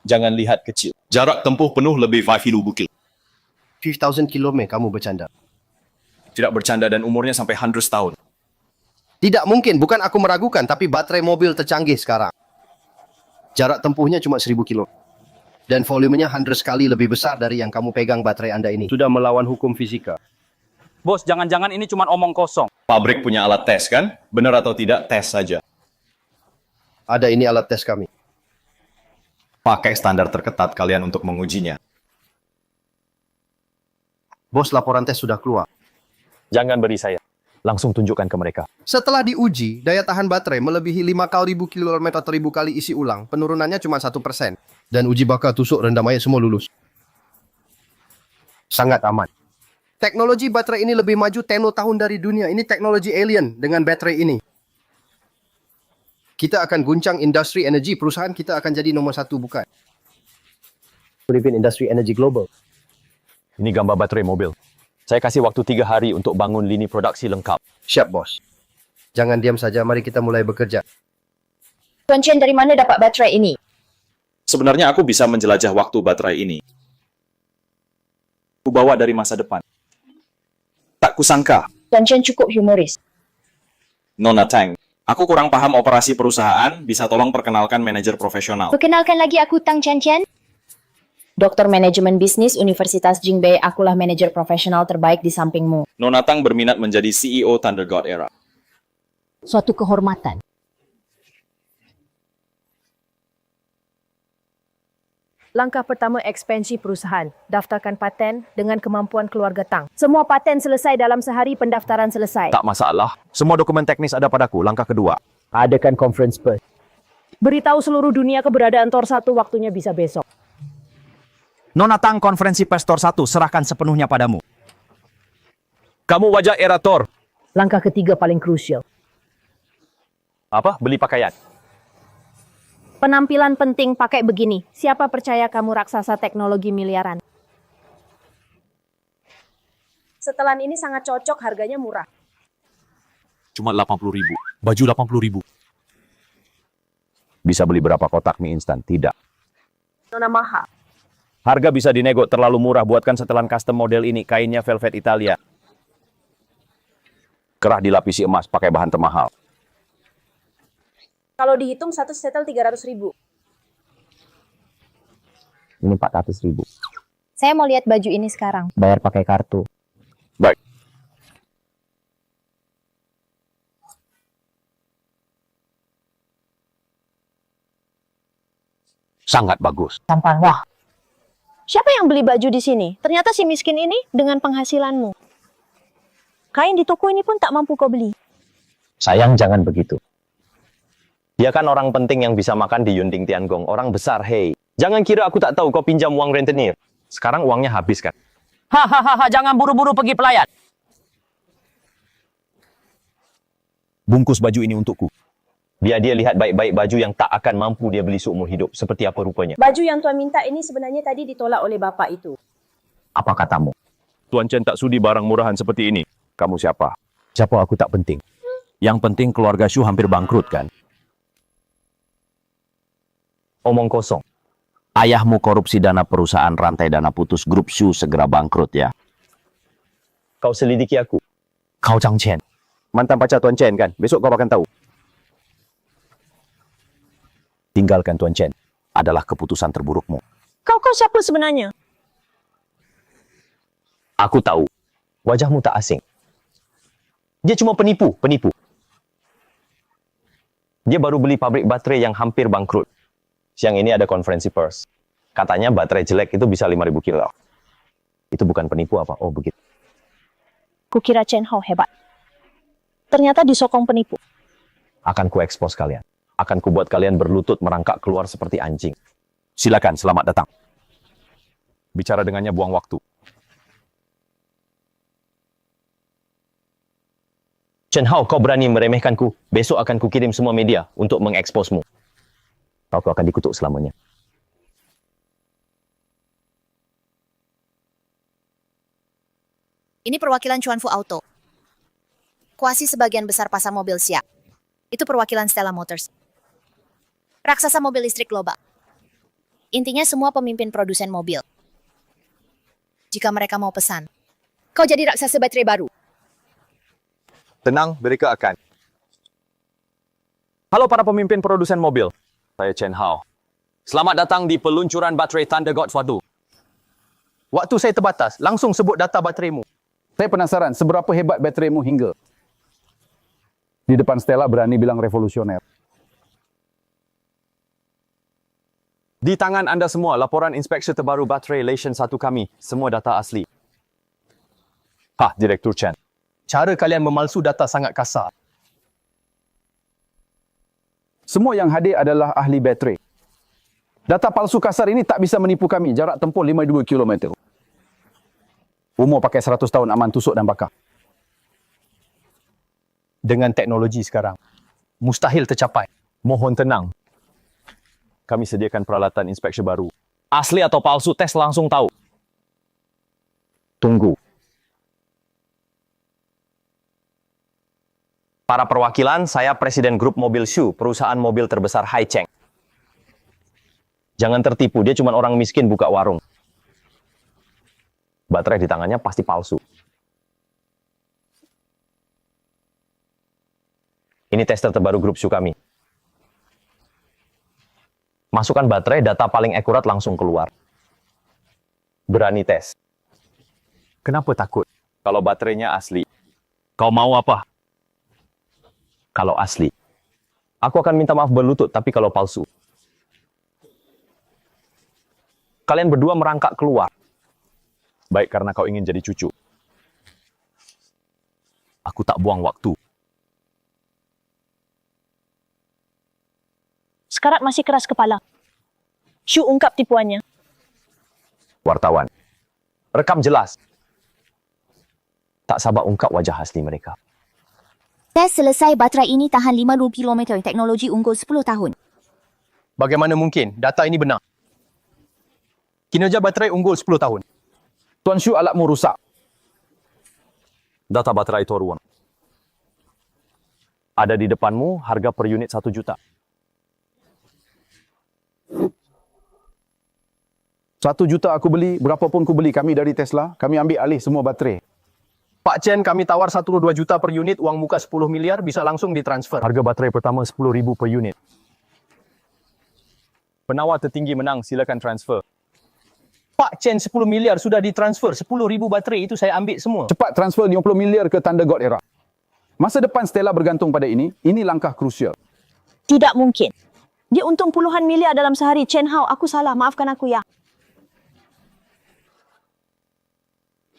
Jangan lihat kecil. Jarak tempuh penuh lebih 5 kilo bukil. 5,000 km kamu bercanda. Tidak bercanda dan umurnya sampai 100 tahun. Tidak mungkin, bukan aku meragukan, tapi baterai mobil tercanggih sekarang. Jarak tempuhnya cuma 1,000 kilo. Dan volumenya 100 kali lebih besar dari yang kamu pegang baterai Anda ini. Sudah melawan hukum fisika. Bos, jangan-jangan ini cuma omong kosong. Pabrik punya alat tes kan? Benar atau tidak, tes saja. Ada ini alat tes kami. Pakai standar terketat kalian untuk mengujinya. Bos, laporan tes sudah keluar. Jangan beri saya. Langsung tunjukkan ke mereka. Setelah diuji, daya tahan baterai melebihi 5 km per 1000 kali isi ulang. Penurunannya cuma 1%. Dan uji bakar tusuk rendam air semua lulus. Sangat aman. Teknologi baterai ini lebih maju 10 tahun dari dunia. Ini teknologi alien dengan baterai ini. Kita akan guncang industri energi. Perusahaan kita akan jadi nomor 1, bukan? Pemimpin industri energi global. Ini gambar baterai mobil. Saya kasih waktu 3 hari untuk bangun lini produksi lengkap. Siap, bos. Jangan diam saja, mari kita mulai bekerja. Tuan Chen, dari mana dapat baterai ini? Sebenarnya aku bisa menjelajah waktu baterai ini. Aku bawa dari masa depan. Tak kusangka. Tuan Chen cukup humoris. Nona Tang, aku kurang paham operasi perusahaan, bisa tolong perkenalkan manajer profesional. Perkenalkan lagi aku Tang Chen Chen. Doktor Manajemen Bisnis Universitas Jingbei, akulah manajer profesional terbaik di sampingmu. Nona Tang berminat menjadi CEO Thunder God Era. Suatu kehormatan. Langkah pertama ekspansi perusahaan. Daftarkan paten dengan kemampuan keluarga Tang. Semua paten selesai dalam sehari, pendaftaran selesai. Tak masalah. Semua dokumen teknis ada padaku. Langkah kedua. Adakan conference pers. Beritahu seluruh dunia keberadaan Tor 1, waktunya bisa besok. Nona Tang, konferensi pers Tor 1 serahkan sepenuhnya padamu. Kamu wajah era Tor. Langkah ketiga paling krusial. Apa? Beli pakaian. Penampilan penting pakai begini. Siapa percaya kamu raksasa teknologi miliaran? Setelan ini sangat cocok, harganya murah. Cuma 80.000. Baju 80.000. Bisa beli berapa kotak mie instan? Tidak. Nona mahal. Harga bisa dinego, terlalu murah. Buatkan setelan custom model ini. Kainnya velvet Italia. Kerah dilapisi emas pakai bahan termahal. Kalau dihitung satu setel 300.000. Ini 400.000. Saya mau lihat baju ini sekarang. Bayar pakai kartu. Baik. Sangat bagus. Tampan, wah. Siapa yang beli baju di sini? Ternyata si miskin ini dengan penghasilanmu. Kain di toko ini pun tak mampu kau beli. Sayang, jangan begitu. Dia kan orang penting yang bisa makan di Yunding Tiangong. Orang besar, hei. Jangan kira aku tak tahu kau pinjam uang rentenir. Sekarang uangnya habis kan? Hahaha, jangan buru-buru pergi pelayan. Bungkus baju ini untukku. Biar dia lihat baik-baik baju yang tak akan mampu dia beli seumur hidup. Seperti apa rupanya. Baju yang Tuan minta ini sebenarnya tadi ditolak oleh bapak itu. Apa katamu? Tuan Chen tak sudi barang murahan seperti ini. Kamu siapa? Siapa aku tak penting. Yang penting keluarga Shu hampir bangkrut kan? Omong kosong. Ayahmu korupsi dana perusahaan, rantai dana putus, grup Shu segera bangkrut ya. Kau selidiki aku. Kau Chang Chen. Mantan pacar Tuan Chen kan? Besok kau akan tahu. Tinggalkan Tuan Chen. Adalah keputusan terburukmu. Kau siapa sebenarnya? Aku tahu. Wajahmu tak asing. Dia cuma penipu. Dia baru beli pabrik baterai yang hampir bangkrut. Siang ini ada konferensi pers. Katanya baterai jelek itu bisa 5.000 kilo. Itu bukan penipu apa? Oh begitu. Kukira Chen Hao hebat. Ternyata disokong penipu. Akan ku expose kalian. Akan ku buat kalian berlutut merangkak keluar seperti anjing. Silakan, selamat datang. Bicara dengannya buang waktu. Chen Hao, kau berani meremehkanku. Besok akan kukirim semua media untuk mengeksposmu. Kau akan dikutuk selamanya. Ini perwakilan Chuanfu Auto. Kuasi sebagian besar pasar mobil siap. Itu perwakilan Stella Motors. Raksasa mobil listrik global. Intinya semua pemimpin produsen mobil. Jika mereka mau pesan, kau jadi raksasa baterai baru. Tenang, mereka akan. Halo para pemimpin produsen mobil. Saya Chen Hao. Selamat datang di peluncuran baterai Thunder God 1. Waktu saya terbatas, langsung sebut data bateraimu. Saya penasaran, seberapa hebat bateraimu hingga di depan Stella berani bilang revolusioner. Di tangan Anda semua, laporan inspeksi terbaru baterai Lation 1 kami. Semua data asli. Direktur Chen. Cara kalian memalsu data sangat kasar. Semua yang hadir adalah ahli baterai. Data palsu kasar ini tak bisa menipu kami. Jarak tempuh 52 km. Umur pakai 100 tahun aman tusuk dan bakar. Dengan teknologi sekarang, mustahil tercapai. Mohon tenang. Kami sediakan peralatan inspeksi baru. Asli atau palsu, tes langsung tahu. Tunggu. Para perwakilan, saya Presiden Grup Mobil Shu, perusahaan mobil terbesar Haicheng. Jangan tertipu, dia cuma orang miskin buka warung. Baterai di tangannya pasti palsu. Ini tester terbaru Grup Shu kami. Masukkan baterai, data paling akurat langsung keluar. Berani tes. Kenapa takut? Kalau baterainya asli. Kau mau apa? Kalau asli. Aku akan minta maaf berlutut, tapi kalau palsu. Kalian berdua merangkak keluar. Baik karena kau ingin jadi cucu. Aku tak buang waktu. Sekarat masih keras kepala. Shu ungkap tipuannya. Wartawan. Rekam jelas. Tak sabar ungkap wajah asli mereka. Tes selesai, baterai ini tahan 50 km, teknologi unggul 10 tahun. Bagaimana mungkin data ini benar? Kinerja baterai unggul 10 tahun. Tuan Shu, alatmu rusak. Data baterai Toruan. Ada di depanmu, harga per unit 1 juta. 1 juta aku beli, berapapun aku beli. Kami dari Tesla, kami ambil alih semua baterai. Pak Chen, kami tawar 1-2 juta per unit, uang muka 10 miliar, bisa langsung ditransfer. Harga baterai pertama 10.000 per unit. Penawar tertinggi menang, silakan transfer. Pak Chen, 10 miliar sudah ditransfer, 10,000 baterai itu saya ambil semua. Cepat transfer 50 miliar ke Thunder God Era. Masa depan Stella bergantung pada ini langkah krusial. Tidak mungkin. Dia untung puluhan miliar dalam sehari. Chen Hao, aku salah. Maafkan aku ya.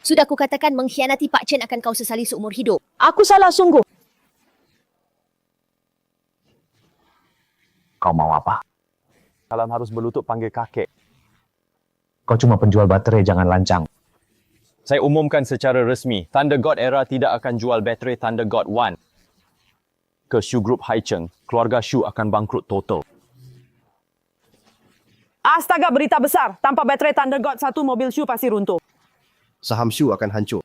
Sudah kukatakan mengkhianati Pak Chen akan kau sesali seumur hidup. Aku salah sungguh. Kau mau apa? Kalian harus berlutut panggil kakek. Kau cuma penjual baterai, jangan lancang. Saya umumkan secara resmi, Thunder God Era tidak akan jual baterai Thunder God 1 ke Shu Group Haicheng. Keluarga Shu akan bangkrut total. Astaga, berita besar. Tanpa baterai Thunder God 1, mobil Shu pasti runtuh. Saham Shu akan hancur.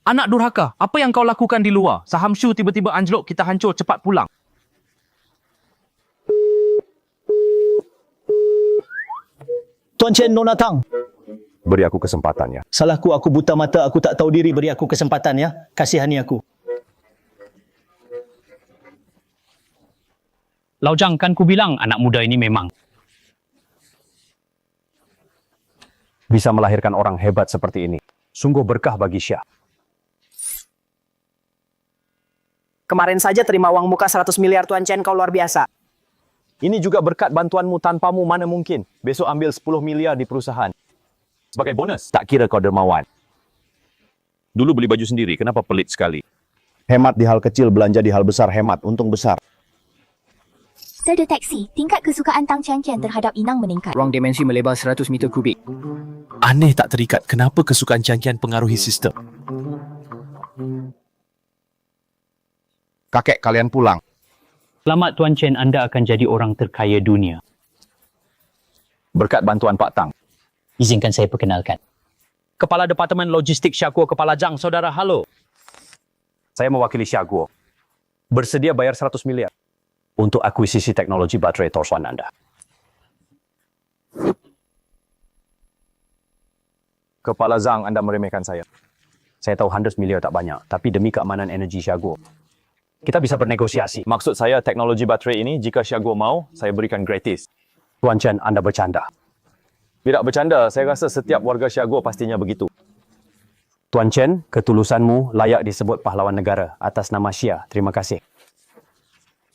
Anak durhaka, apa yang kau lakukan di luar? Saham Shu tiba-tiba anjlok, kita hancur, cepat pulang. Tuan Chen, Nona Tang. Beri aku kesempatannya. Salahku, aku buta mata, aku tak tahu diri. Beri aku kesempatan ya. Kasihani aku. Lau Zhang, kan ku bilang anak muda ini memang. Bisa melahirkan orang hebat seperti ini. Sungguh berkah bagi Syah. Kemarin saja terima uang muka 100 miliar Tuan Chen, kau luar biasa. Ini juga berkat bantuanmu, tanpamu mana mungkin. Besok ambil 10 miliar di perusahaan. Sebagai bonus. Tak kira kau dermawan. Dulu beli baju sendiri, kenapa pelit sekali? Hemat di hal kecil, belanja di hal besar, hemat, untung besar. Terdeteksi, tingkat kesukaan Tang Chen terhadap inang meningkat. Ruang dimensi melebar 100 meter kubik. Aneh tak terikat kenapa kesukaan Changqian pengaruhi sistem. Kakek, kalian pulang. Selamat Tuan Chen, Anda akan jadi orang terkaya dunia. Berkat bantuan Pak Tang. Izinkan saya perkenalkan. Kepala Departemen Logistik Syaguo, Kepala Zhang, Saudara, halo. Saya mewakili Syaguo. Bersedia bayar 100 miliar. Untuk akuisisi teknologi baterai Torswan Anda. Kepala Zhang, Anda meremehkan saya. Saya tahu 100 miliar tak banyak, tapi demi keamanan energi Syaguo, kita bisa bernegosiasi. Maksud saya, teknologi baterai ini, jika Syaguo mau, saya berikan gratis. Tuan Chen, Anda bercanda. Tidak bercanda, saya rasa setiap warga Syaguo pastinya begitu. Tuan Chen, ketulusanmu layak disebut pahlawan negara atas nama Syah. Terima kasih.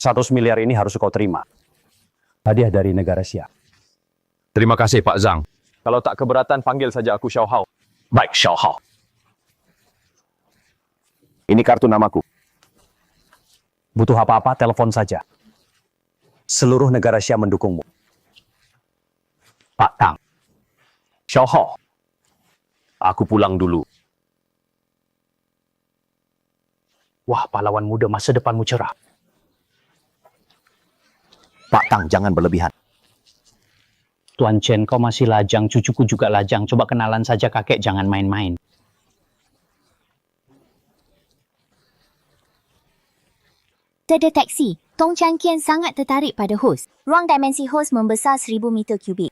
100 miliar ini harus kau terima. Hadiah dari negara Syah. Terima kasih Pak Zhang. Kalau tak keberatan, panggil saja aku Xiao Hao. Baik, Xiao Hao. Ini kartu namaku. Butuh apa-apa, telepon saja. Seluruh negara Asia mendukungmu. Pak Tang. Xiao Hao. Aku pulang dulu. Wah, pahlawan muda, masa depanmu cerah. Pak Tang, jangan berlebihan. Tuan Chen, kau masih lajang, cucuku juga lajang. Coba kenalan saja kakek, jangan main-main. Terdeteksi, Tong Changqian sangat tertarik pada host. Ruang dimensi host membesar 1000 meter kubik.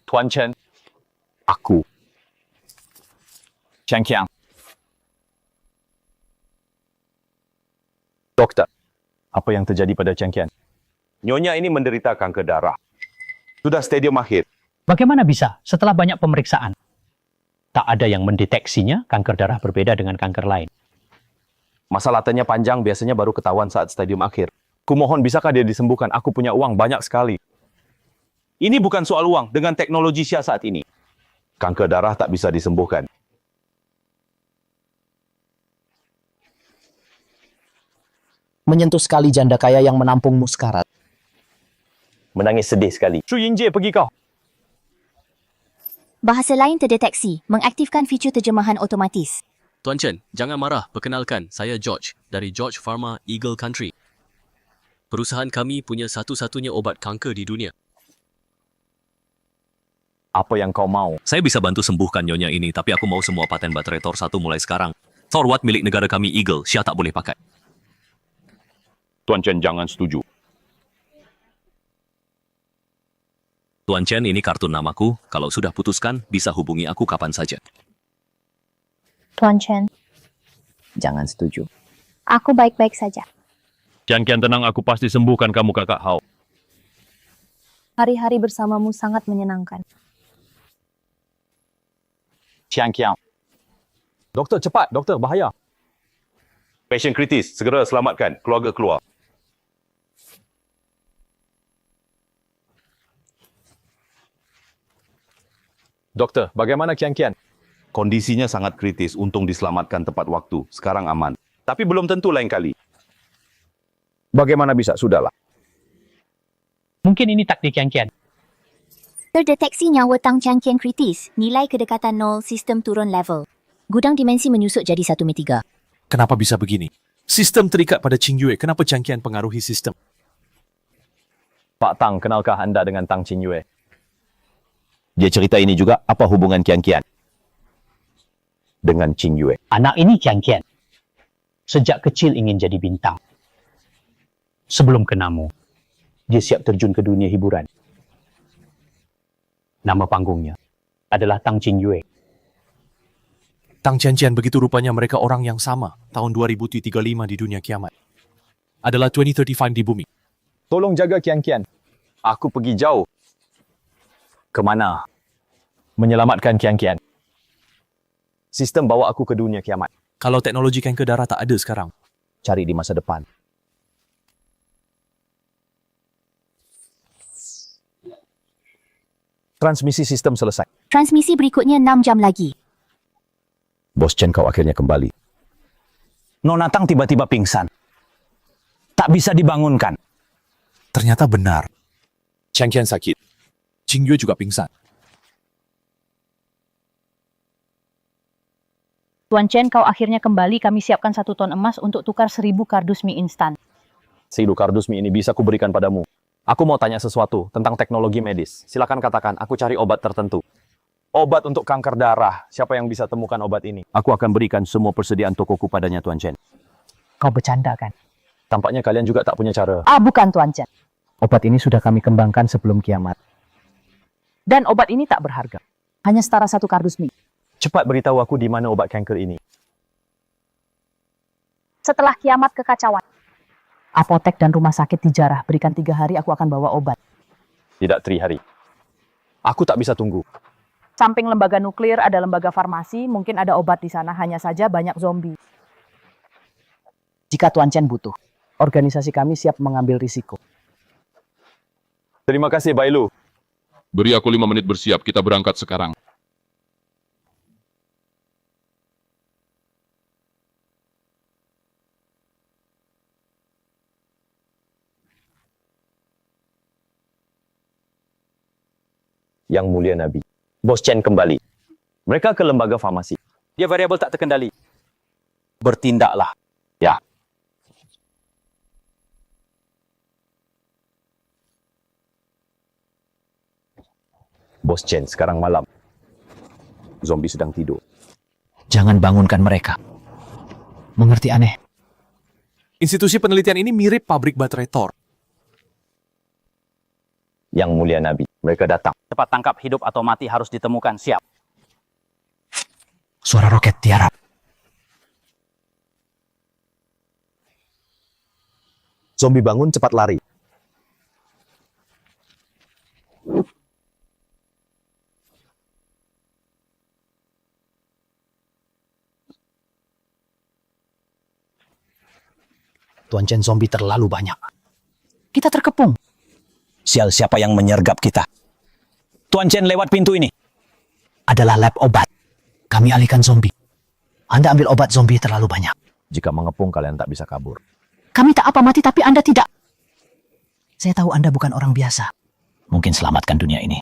Tuan Chen, Aku. Changqiang. Dokter. Apa yang terjadi pada Changqian? Nyonya ini menderita kanker darah. Sudah stadium akhir. Bagaimana bisa? Setelah banyak pemeriksaan, tak ada yang mendeteksinya. Kanker darah berbeda dengan kanker lain. Masa latenya panjang, biasanya baru ketahuan saat stadium akhir. Kumohon, bisakah dia disembuhkan? Aku punya uang banyak sekali. Ini bukan soal uang. Dengan teknologi Xia saat ini, kanker darah tak bisa disembuhkan. Menyentuh sekali janda kaya yang menampung muskarat. Menangis sedih sekali. Shu Yinjie, pergi kau. Bahasa lain terdeteksi, mengaktifkan fitur terjemahan otomatis. Tuan Chen, jangan marah. Perkenalkan, saya George dari George Pharma Eagle Country. Perusahaan kami punya satu-satunya obat kanker di dunia. Apa yang kau mau? Saya bisa bantu sembuhkan nyonya ini, tapi aku mau semua paten baterai Thor 1 mulai sekarang. Thor Watt milik negara kami Eagle, Xia tak boleh pakai. Tuan Chen jangan setuju. Tuan Chen, ini kartu namaku. Kalau sudah putuskan, bisa hubungi aku kapan saja. Tuan Chen, Jangan setuju. aku baik-baik saja. Kian tenang, aku pasti sembuhkan kamu, kakak Hao. Hari-hari bersamamu sangat menyenangkan. Qiang. Doktor, cepat. Doktor, bahaya. Pasien kritis. Segera selamatkan. Keluarga keluar. Doktor, bagaimana Kian? Kondisinya sangat kritis. Untung diselamatkan tepat waktu. Sekarang aman. Tapi belum tentu lain kali. Bagaimana bisa? Sudahlah. Mungkin ini taktik Kian. Terdeteksi nyawa Tang Changqian kritis, nilai kedekatan 0, sistem turun level. Gudang dimensi menyusut jadi 1/3. Kenapa bisa begini? Sistem terikat pada Qing Yue. Kenapa Changqian pengaruhi sistem? Pak Tang, kenalkah anda dengan Tang Qing Yue? Dia cerita ini juga, apa hubungan Kian dengan Qing Yue? Anak ini Kian. Sejak kecil ingin jadi bintang. Sebelum kenamu, dia siap terjun ke dunia hiburan. Nama panggungnya adalah Tang Qing Yue. Tang Changqian begitu rupanya mereka orang yang sama tahun 2035 di dunia kiamat. Adalah 2035 di bumi. Tolong jaga Kian. Aku pergi jauh. Kemana? Menyelamatkan Kian. Sistem bawa aku ke dunia kiamat. Kalau teknologi kanker darah tak ada sekarang, Cari di masa depan. Transmisi sistem selesai. Transmisi berikutnya 6 jam lagi. Bos Chen, kau akhirnya kembali. Nona Tang tiba-tiba pingsan. Tak bisa dibangunkan. ternyata benar. Changqian sakit. Qing Yue juga pingsan. Tuan Chen, kau akhirnya kembali. Kami siapkan 1 ton emas untuk tukar 1000 kardus mie instan. 1000 kardus mie ini bisa kuberikan padamu. Aku mau tanya sesuatu tentang teknologi medis. Silakan katakan, aku cari obat tertentu. Obat untuk kanker darah. Siapa yang bisa temukan obat ini? Aku akan berikan semua persediaan tokoku padanya, Tuan Chen. Kau bercanda kan? Tampaknya kalian juga tak punya cara. Bukan Tuan Chen. Obat ini sudah kami kembangkan sebelum kiamat. Dan obat ini tak berharga. Hanya setara 1 kardus mie. Cepat beritahu aku di mana obat kanker ini. Setelah kiamat kekacauan. Apotek dan rumah sakit dijarah. Berikan 3 hari, aku akan bawa obat. Tidak 3 hari. Aku tak bisa tunggu. Samping lembaga nuklir ada lembaga farmasi, mungkin ada obat di sana, hanya saja banyak zombie. Jika Tuan Chen butuh, organisasi kami siap mengambil risiko. Terima kasih, Bailu. Beri aku 5 menit bersiap, kita berangkat sekarang. Yang mulia Nabi. Bos Chen kembali. Mereka ke lembaga farmasi. Dia variabel tak terkendali. Bertindaklah. Ya. Bos Chen, sekarang malam. Zombie sedang tidur. Jangan bangunkan mereka. Mengerti aneh. Institusi penelitian ini mirip pabrik baterai Thor. Yang mulia Nabi, mereka datang. Cepat tangkap, hidup atau mati harus ditemukan. Siap. Suara roket tiarap. Zombie bangun, cepat lari. Tuan Chen, zombie terlalu banyak. Kita terkepung. Sial, siapa yang menyergap kita? Tuan Chen, lewat pintu ini. Adalah lab obat. Kami alihkan zombie. Anda ambil obat zombie terlalu banyak. Jika mengepung, kalian tak bisa kabur. Kami tak apa mati, tapi Anda tidak. Saya tahu Anda bukan orang biasa. Mungkin selamatkan dunia ini.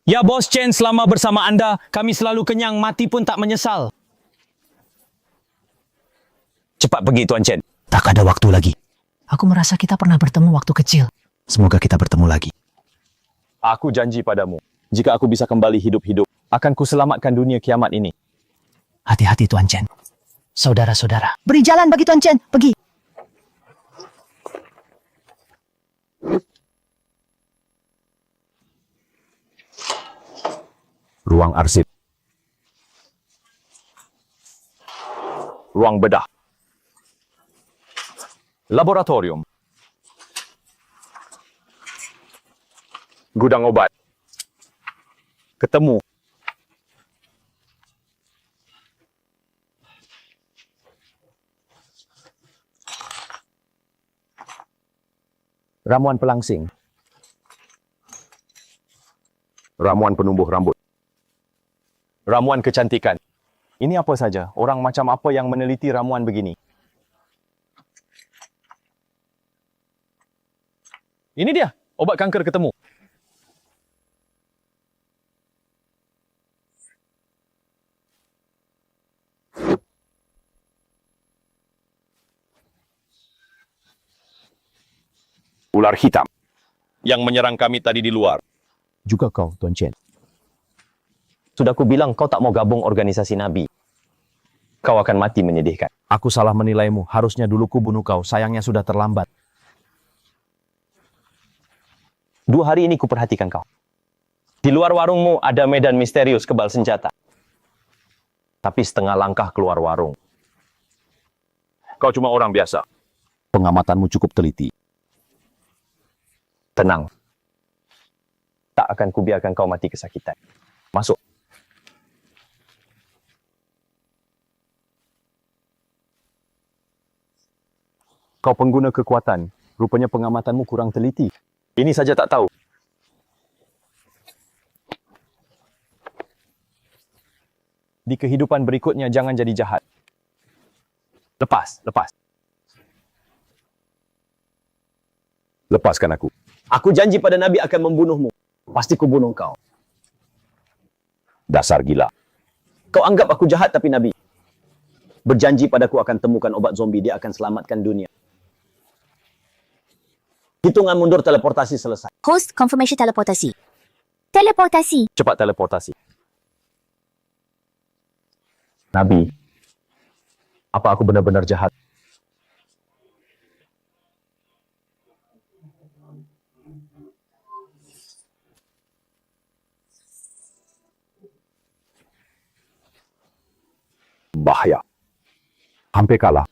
Ya, Bos Chen, selama bersama Anda, kami selalu kenyang, mati pun tak menyesal. Cepat pergi, Tuan Chen. Tak ada waktu lagi. Aku merasa kita pernah bertemu waktu kecil. Semoga kita bertemu lagi. Aku janji padamu, jika aku bisa kembali hidup-hidup, akan kuselamatkan dunia kiamat ini. Hati-hati, Tuan Chen. Saudara-saudara. Beri jalan bagi Tuan Chen, pergi. Ruang arsip. Ruang bedah. Laboratorium. Gudang obat. Ketemu. Ramuan pelangsing. Ramuan penumbuh rambut. Ramuan kecantikan. Ini apa saja? Orang macam apa yang meneliti ramuan begini? Ini dia, obat kanker ketemu. Ular hitam yang menyerang kami tadi di luar. Juga kau, Tuan Chen. Sudah kubilang kau tak mau gabung organisasi Nabi. Kau akan mati menyedihkan. Aku salah menilaimu. Harusnya dulu ku bunuh kau. Sayangnya sudah terlambat. 2 hari ini kuperhatikan kau. Di luar warungmu ada medan misterius kebal senjata. Tapi setengah langkah keluar warung. Kau cuma orang biasa. Pengamatanmu cukup teliti. Tenang. Tak akan kubiarkan kau mati kesakitan. Masuk. Kau pengguna kekuatan. Rupanya pengamatanmu kurang teliti. Ini saja tak tahu. Di kehidupan berikutnya jangan jadi jahat. Lepas. Lepaskan aku. Aku janji pada Nabi akan membunuhmu. Pasti ku bunuh kau. Dasar gila. Kau anggap aku jahat tapi Nabi berjanji padaku akan temukan obat zombie. Dia akan selamatkan dunia. Hitungan mundur teleportasi selesai. Host konfirmasi teleportasi. Teleportasi. Cepat teleportasi. Nabi, apa aku benar-benar jahat? Bahaya. Hampir kalah.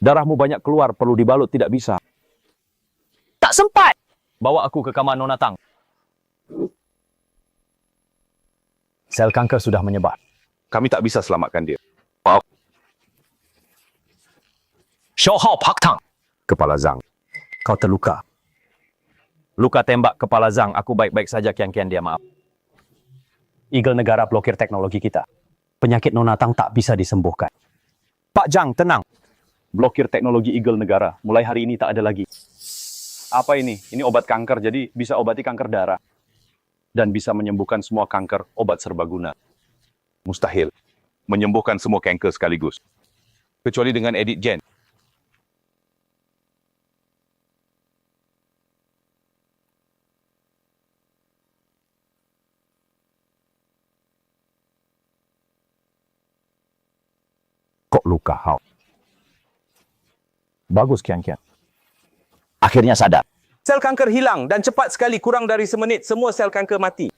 Darahmu banyak keluar, perlu dibalut tidak bisa. Tak sempat. Bawa aku ke kamar Nona Tang. Sel kanker sudah menyebar. Kami tak bisa selamatkan dia. Maaf. Xiao Hao Pak Tang. Kepala Zhang. Kau terluka. Luka tembak kepala Zhang, aku baik-baik saja, kian-kian dia maaf. Eagle negara blokir teknologi kita. Penyakit nonatang tak bisa disembuhkan. Pak Zhang, tenang. Blokir teknologi Eagle negara. Mulai hari ini tak ada lagi. Apa ini? Ini obat kanker, jadi bisa obati kanker darah. Dan bisa menyembuhkan semua kanker, obat serbaguna. Mustahil. Menyembuhkan semua kanker sekaligus. Kecuali dengan edit gen. Kok luka, Hao? Bagus, kian-kian. Akhirnya sadar. Sel kanker hilang dan cepat sekali, kurang dari semenit semua sel kanker mati.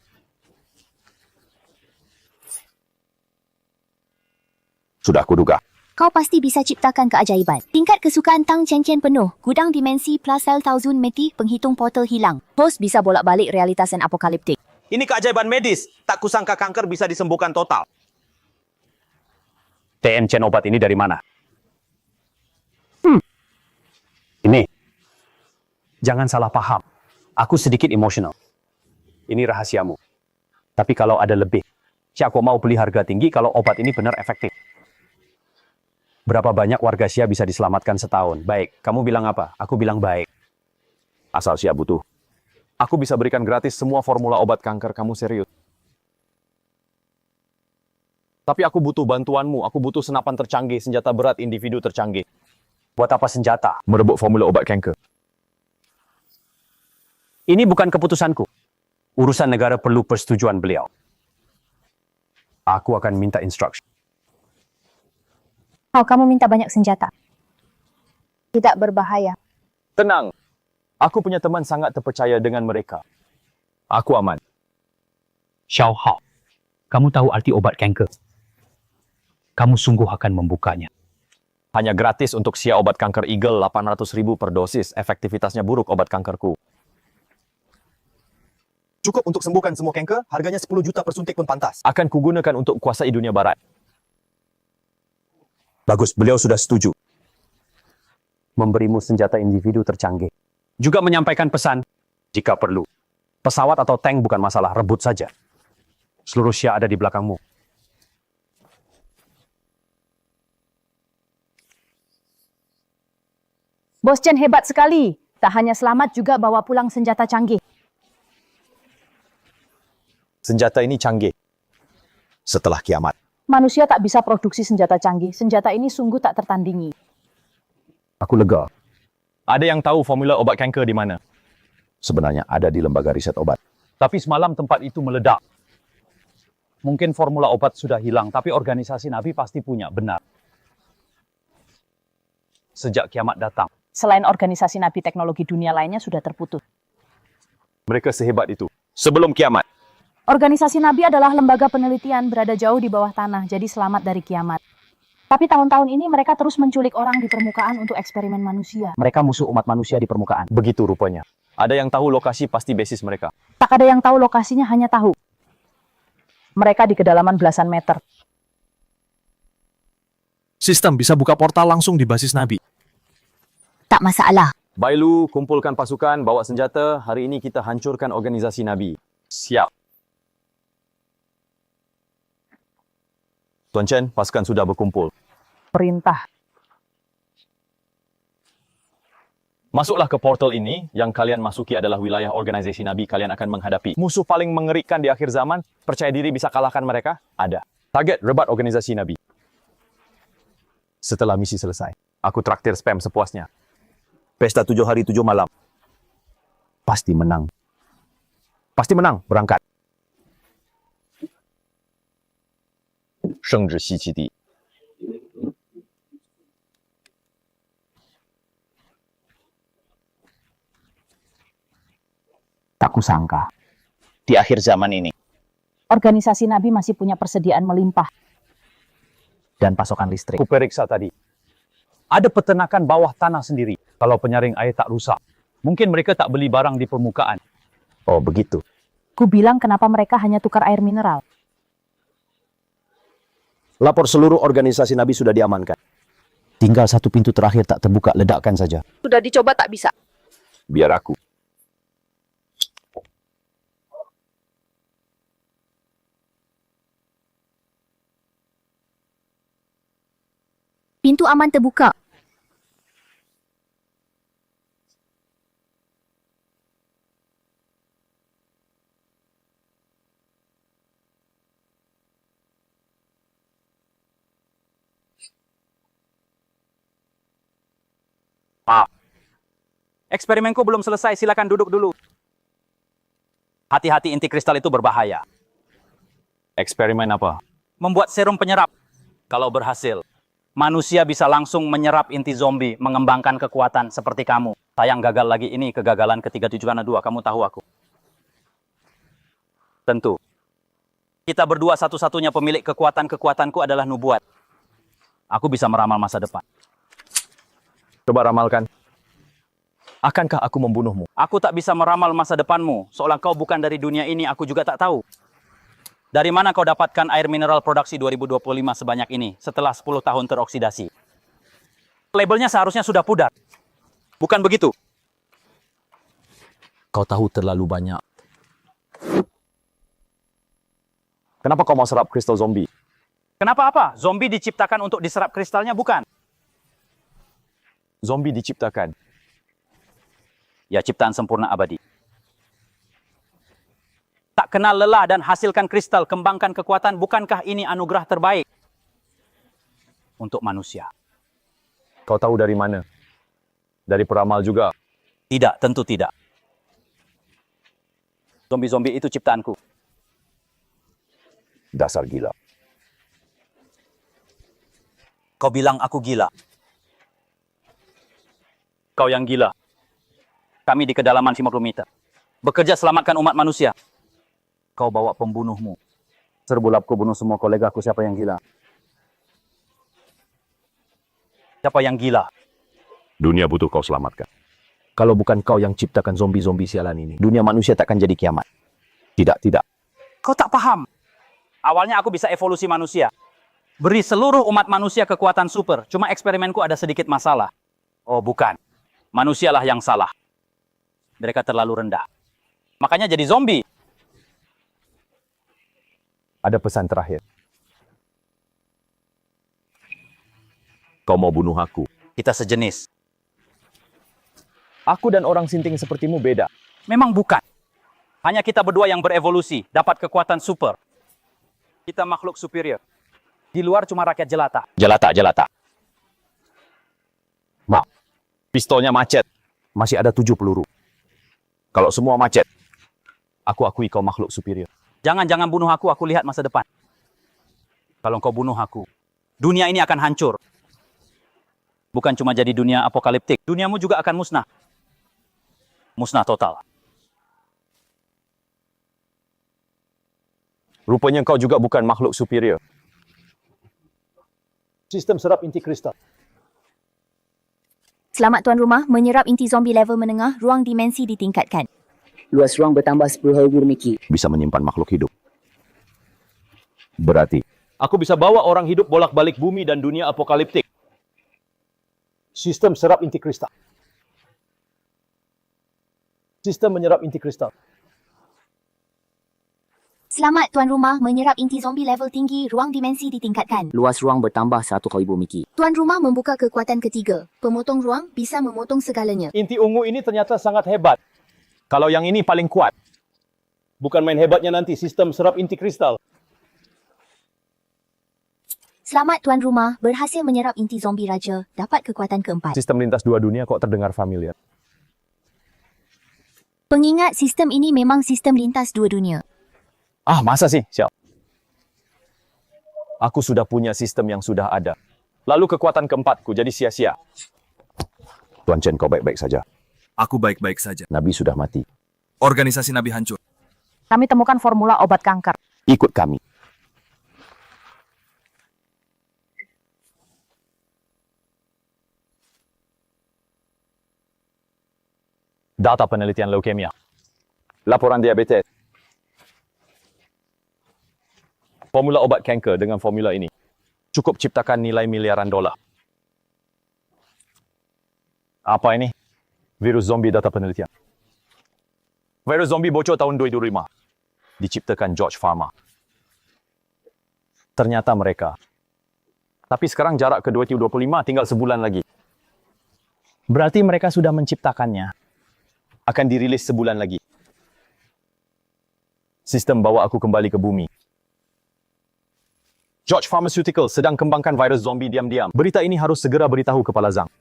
Sudah kuduga. Kau pasti bisa ciptakan keajaiban. Tingkat kesukaan Tang Chen Chen penuh. Gudang dimensi plus sel Thousand Meti, penghitung portal hilang. Host bisa bolak-balik realitas dan apokaliptik. Ini keajaiban medis. Tak kusangka kanker bisa disembuhkan total. TN Chen obat ini dari mana? Ini. Jangan salah paham. Aku sedikit emosional. Ini rahasiamu. Tapi kalau ada lebih, siapa mau beli harga tinggi kalau obat ini benar efektif? Berapa banyak warga Xia bisa diselamatkan setahun? Baik, kamu bilang apa? Aku bilang baik. Asal Xia butuh. Aku bisa berikan gratis semua formula obat kanker, kamu serius. Tapi aku butuh bantuanmu, aku butuh senapan tercanggih, senjata berat, individu tercanggih. Buat apa senjata? Merebut formula obat kanker. Ini bukan keputusanku. Urusan negara perlu persetujuan beliau. Aku akan minta instruksi. Oh, kamu minta banyak senjata. Tidak berbahaya. Tenang. Aku punya teman sangat terpercaya dengan mereka. Aku aman. Xiao Hao, kamu tahu arti obat kanker? Kamu sungguh akan membukanya. Hanya gratis untuk Xia obat kanker Eagle 800.000 per dosis. Efektivitasnya buruk obat kankerku. Cukup untuk sembuhkan semua kanker, harganya 10 juta per suntik pun pantas. Akan kugunakan untuk kuasai dunia barat. Bagus, beliau sudah setuju. Memberimu senjata individu tercanggih. Juga menyampaikan pesan, jika perlu. Pesawat atau tank bukan masalah, rebut saja. Seluruh Xia ada di belakangmu. Bos Chen hebat sekali. Tak hanya selamat, juga bawa pulang senjata canggih. Senjata ini canggih. Setelah kiamat. Manusia tak bisa produksi senjata canggih. Senjata ini sungguh tak tertandingi. Aku lega. Ada yang tahu formula obat kanker di mana? Sebenarnya ada di lembaga riset obat. Tapi semalam tempat itu meledak. Mungkin formula obat sudah hilang, tapi organisasi Nabi pasti punya, benar. Sejak kiamat datang. Selain organisasi Nabi, teknologi dunia lainnya sudah terputus. Mereka sehebat itu. Sebelum kiamat. Organisasi Nabi adalah lembaga penelitian berada jauh di bawah tanah, jadi selamat dari kiamat. Tapi tahun-tahun ini mereka terus menculik orang di permukaan untuk eksperimen manusia. Mereka musuh umat manusia di permukaan. Begitu rupanya. Ada yang tahu lokasi pasti basis mereka. Tak ada yang tahu lokasinya, hanya tahu mereka di kedalaman belasan meter. Sistem bisa buka portal langsung di basis Nabi. Tak masalah. Bailu, kumpulkan pasukan, bawa senjata. Hari ini kita hancurkan organisasi Nabi. Siap. Tuan Chen, pasukan sudah berkumpul. Perintah. Masuklah ke portal ini. Yang kalian masuki adalah wilayah organisasi Nabi. Kalian akan menghadapi musuh paling mengerikan di akhir zaman. Percaya diri bisa kalahkan mereka? Ada. Target rebat organisasi Nabi. Setelah misi selesai, aku traktir spam sepuasnya. Pesta 7 hari 7 malam. Pasti menang. Pasti menang. Berangkat. Shengzhi Xi Qi Di. Tak kusangka. Di akhir zaman ini. Organisasi Nabi masih punya persediaan melimpah. Dan pasokan listrik. Aku periksa tadi. Ada peternakan bawah tanah sendiri. Kalau penyaring air tak rusak. Mungkin mereka tak beli barang di permukaan. Oh, begitu. Ku bilang kenapa mereka hanya tukar air mineral. Lapor seluruh organisasi Nabi sudah diamankan. Tinggal satu pintu terakhir tak terbuka, ledakkan saja. Sudah dicoba tak bisa. Biar aku. Pintu aman terbuka. Maaf. Eksperimenku belum selesai, silakan duduk dulu. Hati-hati, inti kristal itu berbahaya. Eksperimen apa? Membuat serum penyerap. Kalau berhasil, manusia bisa langsung menyerap inti zombie, mengembangkan kekuatan seperti kamu. Sayang gagal lagi, ini kegagalan ketiga tujuh karena dua, kamu tahu aku. Tentu. Kita berdua satu-satunya pemilik kekuatanku adalah nubuat. Aku bisa meramal masa depan. Coba ramalkan. Akankah aku membunuhmu? Aku tak bisa meramal masa depanmu, seolah kau bukan dari dunia ini, aku juga tak tahu. Dari mana kau dapatkan air mineral produksi 2025 sebanyak ini, setelah 10 tahun teroksidasi? Labelnya seharusnya sudah pudar. Bukan begitu? Kau tahu terlalu banyak. Kenapa kau mau serap kristal zombie? Kenapa apa? Zombie diciptakan untuk diserap kristalnya, bukan? Zombie diciptakan. Ya, ciptaan sempurna abadi. Tak kenal lelah dan hasilkan kristal, kembangkan kekuatan, bukankah ini anugerah terbaik untuk manusia? Kau tahu dari mana? Dari peramal juga? Tidak, tentu tidak. Zombie-zombie itu ciptaanku. Dasar gila. Kau bilang aku gila. Kau yang gila. Kami di kedalaman 50 meter. Bekerja selamatkan umat manusia. Kau bawa pembunuhmu. Serbulapku bunuh semua kolegaku, siapa yang gila? Siapa yang gila? Dunia butuh kau selamatkan. Kalau bukan kau yang ciptakan zombie-zombie sialan ini, dunia manusia takkan jadi kiamat. Tidak, tidak. Kau tak paham. Awalnya aku bisa evolusi manusia. Beri seluruh umat manusia kekuatan super. Cuma eksperimenku ada sedikit masalah. Oh bukan. Manusialah yang salah. Mereka terlalu rendah. Makanya jadi zombie. Ada pesan terakhir. Kau mau bunuh aku. Kita sejenis. Aku dan orang sinting sepertimu beda. Memang bukan. Hanya kita berdua yang berevolusi, dapat kekuatan super. Kita makhluk superior. Di luar cuma rakyat jelata. Jelata. Maaf. Pistolnya macet. Masih ada 7 peluru. Kalau semua macet, aku akui kau makhluk superior. Jangan bunuh aku lihat masa depan. Kalau kau bunuh aku, dunia ini akan hancur. Bukan cuma jadi dunia apokaliptik, duniamu juga akan musnah. Musnah total. Rupanya kau juga bukan makhluk superior. Sistem serap inti kristal. Selamat tuan rumah, menyerap inti zombie level menengah, ruang dimensi ditingkatkan. Luas ruang bertambah 10,000 miki. Bisa menyimpan makhluk hidup. Berarti, Aku bisa bawa orang hidup bolak-balik bumi dan dunia apokaliptik. Sistem serap inti kristal. Sistem menyerap inti kristal. Selamat tuan rumah, menyerap inti zombie level tinggi, ruang dimensi ditingkatkan. Luas ruang bertambah 1,000 miki. Tuan rumah membuka kekuatan ketiga. Pemotong ruang bisa memotong segalanya. Inti ungu ini ternyata sangat hebat. Kalau yang ini paling kuat. Bukan main hebatnya nanti, sistem serap inti kristal. Selamat tuan rumah, berhasil menyerap inti zombie raja, dapat kekuatan keempat. Sistem lintas dua dunia kok terdengar familiar. Pengingat sistem ini memang sistem lintas dua dunia. Ah, masa sih? Siap. Aku sudah punya sistem yang sudah ada. Lalu kekuatan keempatku jadi sia-sia. Tuan Chen, kau baik-baik saja. Aku baik-baik saja. Nabi sudah mati. Organisasi Nabi hancur. Kami temukan formula obat kanker. Ikut kami. Data penelitian leukemia. Laporan diabetes. Formula obat kanker dengan formula ini cukup ciptakan nilai miliaran dolar. Apa ini? Virus zombie data penelitian. Virus zombie bocor tahun 2005. Diciptakan George Pharma. Ternyata mereka Tapi sekarang jarak ke 2025 tinggal sebulan lagi. Berarti mereka sudah menciptakannya. Akan dirilis sebulan lagi. Sistem bawa aku kembali ke bumi. George Pharmaceutical sedang kembangkan virus zombie diam-diam. Berita ini harus segera beritahu Kepala Zhang.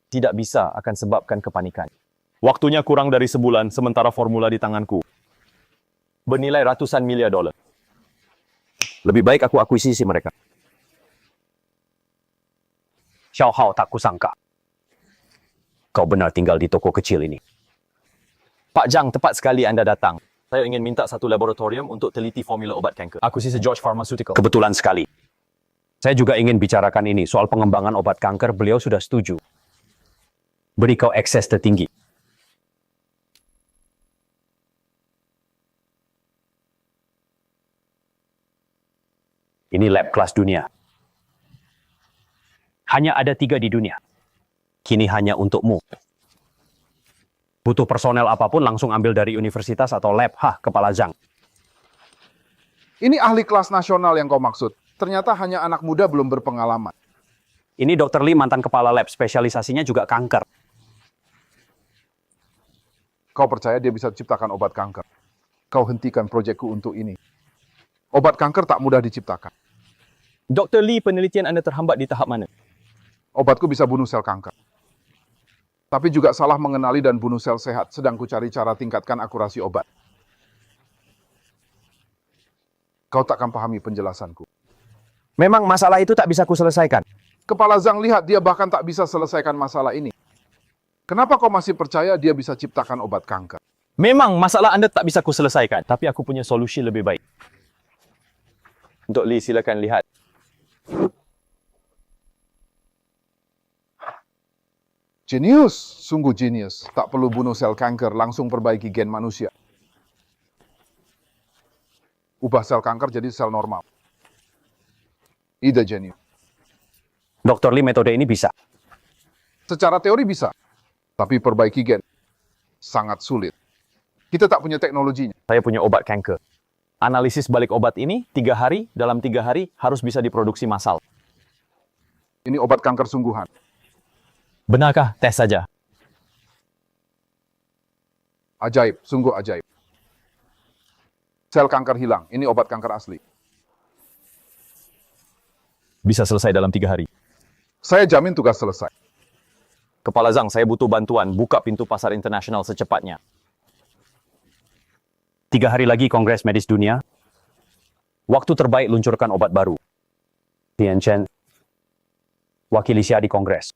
Tidak bisa akan sebabkan kepanikan. Waktunya kurang dari sebulan, sementara formula di tanganku bernilai ratusan miliar dolar. Lebih baik aku akuisisi mereka. Xiao Hao tak kusangka. Kau benar tinggal di toko kecil ini. Pak Zhang, tepat sekali Anda datang. Saya ingin minta satu laboratorium untuk teliti formula obat kanker. Akuisisi George Pharmaceutical. Kebetulan sekali. Saya juga ingin bicarakan ini soal pengembangan obat kanker. Beliau sudah setuju. Beri kau akses tertinggi. Ini lab kelas dunia. Hanya ada 3 di dunia. Kini hanya untukmu. Butuh personel apapun langsung ambil dari universitas atau lab. Kepala Zhang. Ini ahli kelas nasional yang kau maksud. Ternyata hanya anak muda belum berpengalaman. Ini Dr. Lee, mantan kepala lab. Spesialisasinya juga kanker. Kau percaya dia bisa ciptakan obat kanker? Kau hentikan proyekku untuk ini. Obat kanker tak mudah diciptakan. Dr. Lee, penelitian Anda terhambat di tahap mana? Obatku bisa bunuh sel kanker. Tapi juga salah mengenali dan bunuh sel sehat. Sedang ku cari cara tingkatkan akurasi obat. Kau takkan pahami penjelasanku. Memang masalah itu tak bisa kuselesaikan. Kepala Zhang lihat dia bahkan tak bisa selesaikan masalah ini. Kenapa kau masih percaya dia bisa ciptakan obat kanker? Memang masalah Anda tak bisa kuselesaikan. Tapi aku punya solusi lebih baik. Untuk Lee, silakan lihat. Jenius, sungguh jenius. Tak perlu bunuh sel kanker, langsung perbaiki gen manusia. Ubah sel kanker jadi sel normal. Ide jenius. Dr. Lee, metode ini bisa. Secara teori bisa, tapi perbaiki gen sangat sulit. Kita tak punya teknologinya. Saya punya obat kanker. Analisis balik obat ini 3 hari, dalam 3 hari harus bisa diproduksi massal. Ini obat kanker sungguhan. Benarkah? Tes saja. Ajaib, sungguh ajaib. Sel kanker hilang, ini obat kanker asli. Bisa selesai dalam 3 hari. Saya jamin tugas selesai. Kepala Zhang, saya butuh bantuan. Buka pintu pasar internasional secepatnya. 3 hari lagi Kongres Medis Dunia. Waktu terbaik luncurkan obat baru. Tian Chen, wakili Xia di Kongres.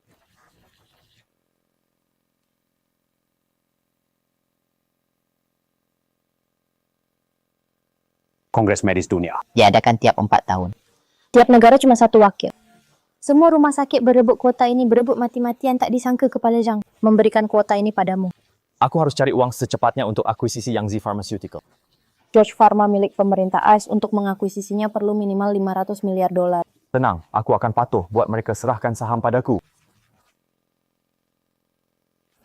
Kongres Medis Dunia. Diadakan tiap 4 tahun. Tiap negara cuma satu wakil. Semua rumah sakit berebut kuota ini, berebut mati-matian, tak disangka Kepala Zhang memberikan kuota ini padamu. Aku harus cari uang secepatnya untuk akuisisi Yangzi Pharmaceutical. George Pharma milik pemerintah AS, untuk mengakuisisinya perlu minimal 500 miliar dolar. Tenang, aku akan patuh buat mereka serahkan saham padaku.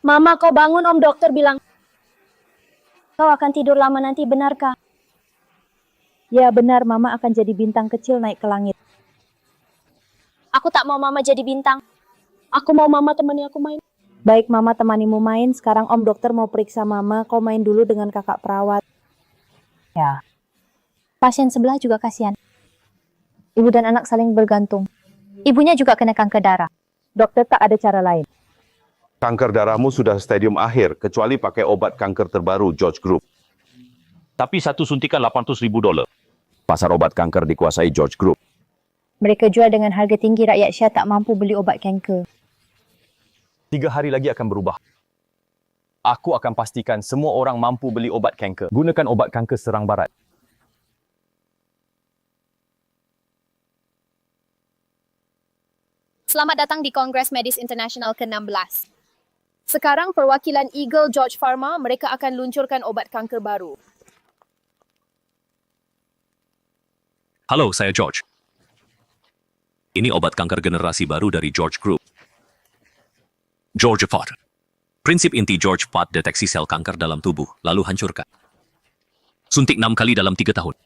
Mama, kau bangun, Om Dokter bilang. Kau akan tidur lama nanti, benarkah? Ya benar, Mama akan jadi bintang kecil naik ke langit. Aku tak mau Mama jadi bintang. Aku mau Mama temani aku main. Baik, Mama temanimu main. Sekarang Om Dokter mau periksa Mama. Kau main dulu dengan kakak perawat. Ya. Pasien sebelah juga kasihan. Ibu dan anak saling bergantung. Ibunya juga kena kanker darah. Dokter tak ada cara lain. Kanker darahmu sudah stadium akhir, kecuali pakai obat kanker terbaru George Group. Tapi satu suntikan $800.000. Pasar obat kanker dikuasai George Group. Mereka jual dengan harga tinggi, rakyat Syah tak mampu beli obat kanker. 3 hari lagi akan berubah. Aku akan pastikan semua orang mampu beli obat kanker. Gunakan obat kanker serang barat. Selamat datang di Kongres Medis Internasional ke-16. Sekarang perwakilan Eagle George Pharma, mereka akan luncurkan obat kanker baru. Halo, saya George. Ini obat kanker generasi baru dari George Group. George Pot. Prinsip inti George Pot deteksi sel kanker dalam tubuh, lalu hancurkan. Suntik 6 kali dalam 3 tahun.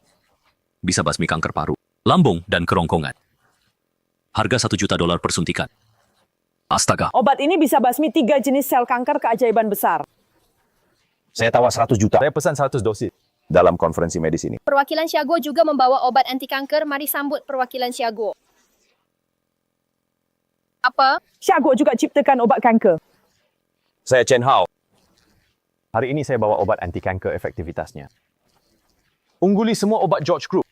Bisa basmi kanker paru, lambung, dan kerongkongan. Harga $1 juta per suntikan. Astaga. Obat ini bisa basmi 3 jenis sel kanker keajaiban besar. Saya tawar 100 juta. Saya pesan 100 dosis dalam konferensi medis ini. Perwakilan Siago juga membawa obat anti kanker. Mari sambut perwakilan Siago. Apa? Siago juga ciptakan obat kanker. Saya Chen Hao. Hari ini saya bawa obat anti kanker efektivitasnya. Ungguli semua obat George Group.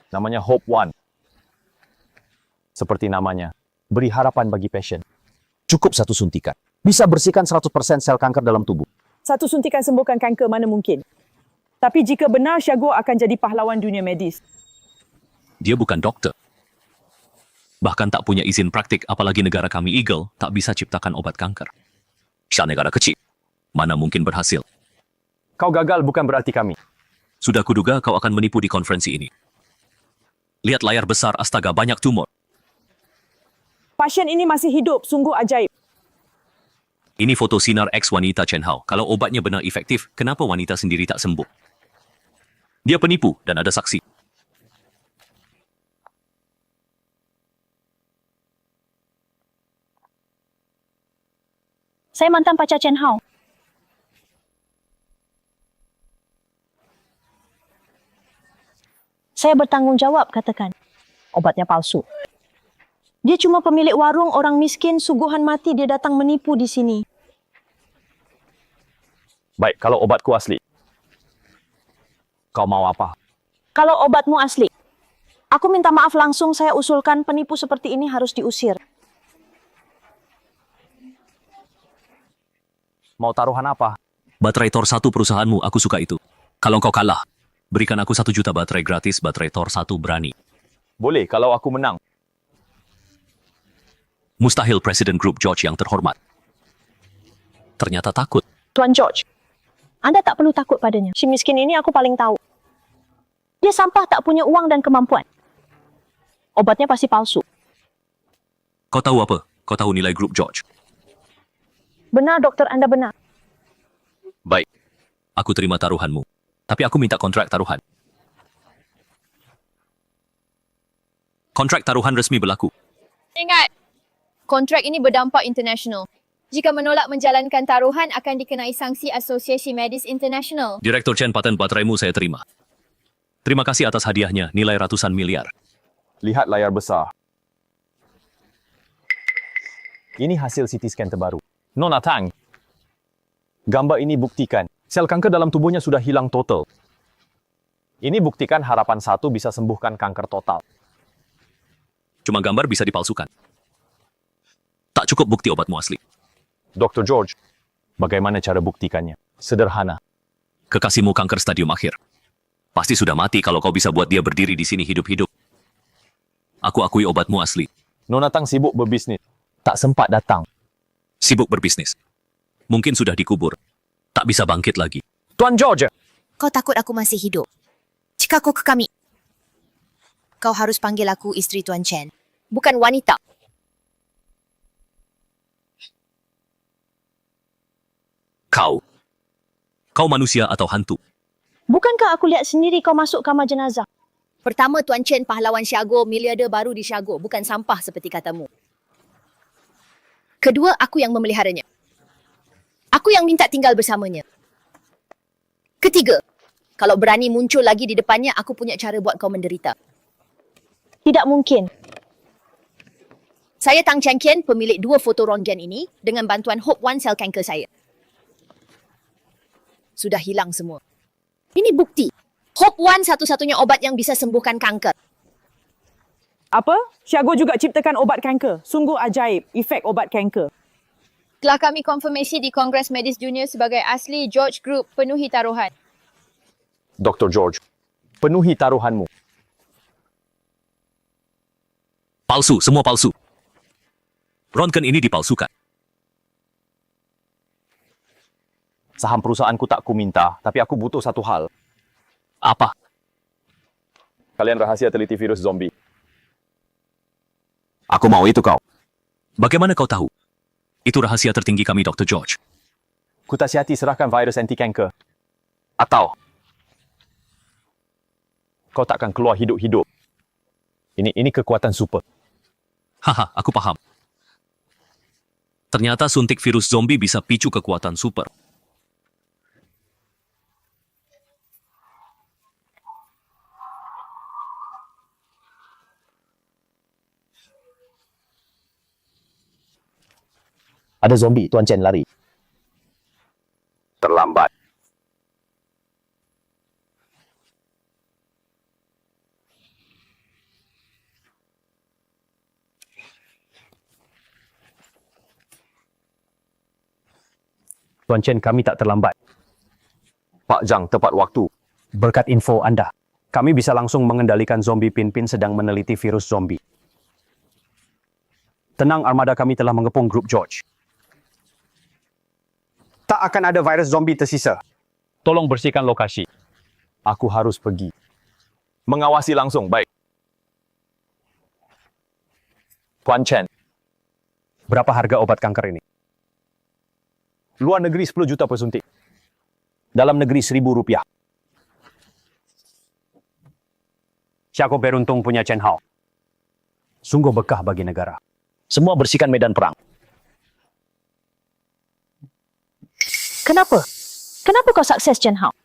Namanya Hope One. Seperti namanya, beri harapan bagi pasien. Cukup 1 suntikan. Bisa bersihkan 100% sel kanker dalam tubuh. 1 suntikan sembuhkan kanker mana mungkin. Tapi jika benar, Siago akan jadi pahlawan dunia medis. Dia bukan dokter. Bahkan tak punya izin praktik, apalagi negara kami Eagle tak bisa ciptakan obat kanker. Syah negara kecil. Mana mungkin berhasil? Kau gagal bukan berarti kami. Sudah kuduga kau akan menipu di konferensi ini. Lihat layar besar, astaga banyak tumor. Pasien ini masih hidup, sungguh ajaib. Ini foto sinar X wanita Chen Hao. Kalau obatnya benar efektif, kenapa wanita sendiri tak sembuh? Dia penipu dan ada saksi. Saya mantan pacar Chen Hao. Saya bertanggung jawab, katakan. Obatnya palsu. Dia cuma pemilik warung, orang miskin, suguhan mati, dia datang menipu di sini. Baik, kalau obatku asli. Kau mau apa? Kalau obatmu asli, aku minta maaf langsung, saya usulkan penipu seperti ini harus diusir. Mau taruhan apa? Baterai Thor 1 perusahaanmu, aku suka itu. Kalau kau kalah, berikan aku 1 juta baterai gratis, baterai Thor 1 berani. Boleh, kalau aku menang. Mustahil Presiden Grup George yang terhormat. Ternyata takut. Tuan George, Anda tak perlu takut padanya. Si miskin ini aku paling tahu. Dia sampah, tak punya uang dan kemampuan. Obatnya pasti palsu. Kau tahu apa? Kau tahu nilai Grup George? Benar, dokter, Anda benar. Baik, aku terima taruhanmu. Tapi aku minta kontrak taruhan. Kontrak taruhan resmi berlaku. Ingat, kontrak ini berdampak internasional. Jika menolak menjalankan taruhan, akan dikenai sanksi Asosiasi Medis Internasional. Direktur Chen, paten bateraimu saya terima. Terima kasih atas hadiahnya, nilai ratusan miliar. Lihat layar besar. Ini hasil CT scan terbaru. Nona Tang, gambar ini buktikan sel kanker dalam tubuhnya sudah hilang total. Ini buktikan harapan 1 bisa sembuhkan kanker total. Cuma gambar bisa dipalsukan. Tak cukup bukti obatmu asli. Dr. George, bagaimana cara buktikannya? Sederhana. Kekasihmu kanker stadium akhir. Pasti sudah mati kalau kau bisa buat dia berdiri di sini hidup-hidup. Aku akui obatmu asli. Nona Tang sibuk berbisnis. Tak sempat datang. Sibuk berbisnis. Mungkin sudah dikubur. Tak bisa bangkit lagi. Tuan George! Kau takut aku masih hidup? Jika kau ke kami, kau harus panggil aku isteri Tuan Chen. Bukan wanita. Kau manusia atau hantu? Bukankah aku lihat sendiri kau masuk kamar jenazah? Pertama, Tuan Chen pahlawan Siago, miliarder baru di Siago. Bukan sampah seperti katamu. Kedua, aku yang memeliharanya. Aku yang minta tinggal bersamanya. Ketiga, kalau berani muncul lagi di depannya, aku punya cara buat kau menderita. Tidak mungkin. Saya Tang Chengqian, pemilik 2 foto ronggen ini dengan bantuan Hope One sel kanker saya. Sudah hilang semua. Ini bukti. Hope One satu-satunya obat yang bisa sembuhkan kanker. Apa? Siago juga ciptakan obat kanker. Sungguh ajaib, efek obat kanker. Telah kami konfirmasi di Kongres Medis Dunia sebagai asli George Group, penuhi taruhan. Dr. George, penuhi taruhanmu. Palsu, semua palsu. Ronggen ini dipalsukan. Saham perusahaanku tak ku minta, tapi aku butuh satu hal. Apa? Kalian rahasia teliti virus zombie. Aku mau itu kau. Bagaimana kau tahu? Itu rahasia tertinggi kami, Dr. George. Kutasiati serahkan virus anti-kanker. Atau kau takkan keluar hidup-hidup. Ini kekuatan super. Haha, aku paham. Ternyata suntik virus zombie bisa picu kekuatan super. Ada zombie, Tuan Chen lari. Terlambat. Tuan Chen, kami tak terlambat. Pak Zhang, tepat waktu. Berkat info Anda, kami bisa langsung mengendalikan zombie Pinpin sedang meneliti virus zombie. Tenang, armada kami telah mengepung grup George. Tak akan ada virus zombie tersisa. Tolong bersihkan lokasi. Aku harus pergi. Mengawasi langsung, baik. Tuan Chen, Berapa harga obat kanker ini? Luar negeri 10 juta per suntik. Dalam negeri Rp1.000. Siapa beruntung punya Chen Hao. Sungguh berkah bagi negara. Semua bersihkan medan perang. Kenapa? Kenapa kau sukses, Chen Hao?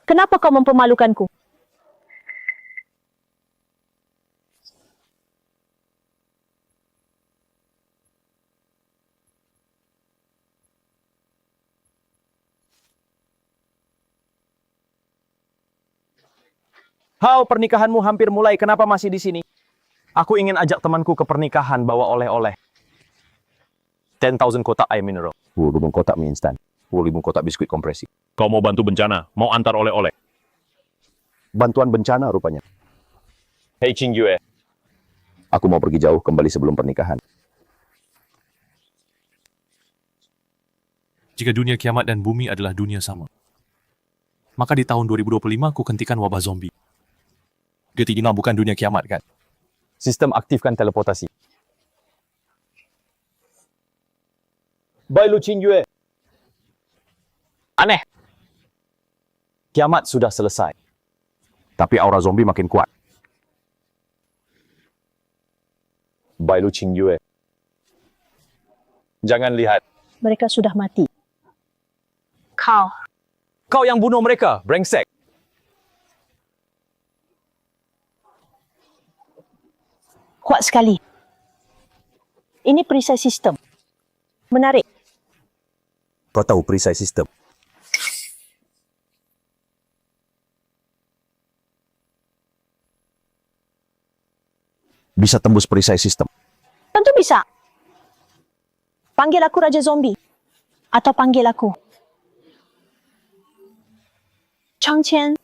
Kenapa kau mempermalukanku? Hao, pernikahanmu hampir mulai. Kenapa masih di sini? Aku ingin ajak temanku ke pernikahan bawa oleh-oleh. 10,000 kotak air mineral. 10,000 kotak mie instan. 10,000 kotak biskuit kompresi. Kau mau bantu bencana? Mau antar oleh-oleh? Bantuan bencana rupanya. Hei Qing Yue. Aku mau pergi jauh kembali sebelum pernikahan. Jika dunia kiamat dan bumi adalah dunia sama, maka di tahun 2025 aku hentikan wabah zombie. Dia tidak bukan dunia kiamat, kan? Sistem aktifkan teleportasi. Bai Lu Qing Yue. Aneh. Kiamat sudah selesai. Tapi aura zombie makin kuat. Bai Lu Qing Yue. Jangan lihat. Mereka sudah mati. Kau yang bunuh mereka, brengsek. Kuat sekali. Ini perisai sistem. Menarik. Kau tahu perisai sistem? Bisa tembus perisai sistem. Tentu bisa. Panggil aku Raja Zombie. Atau panggil aku Chang Chen.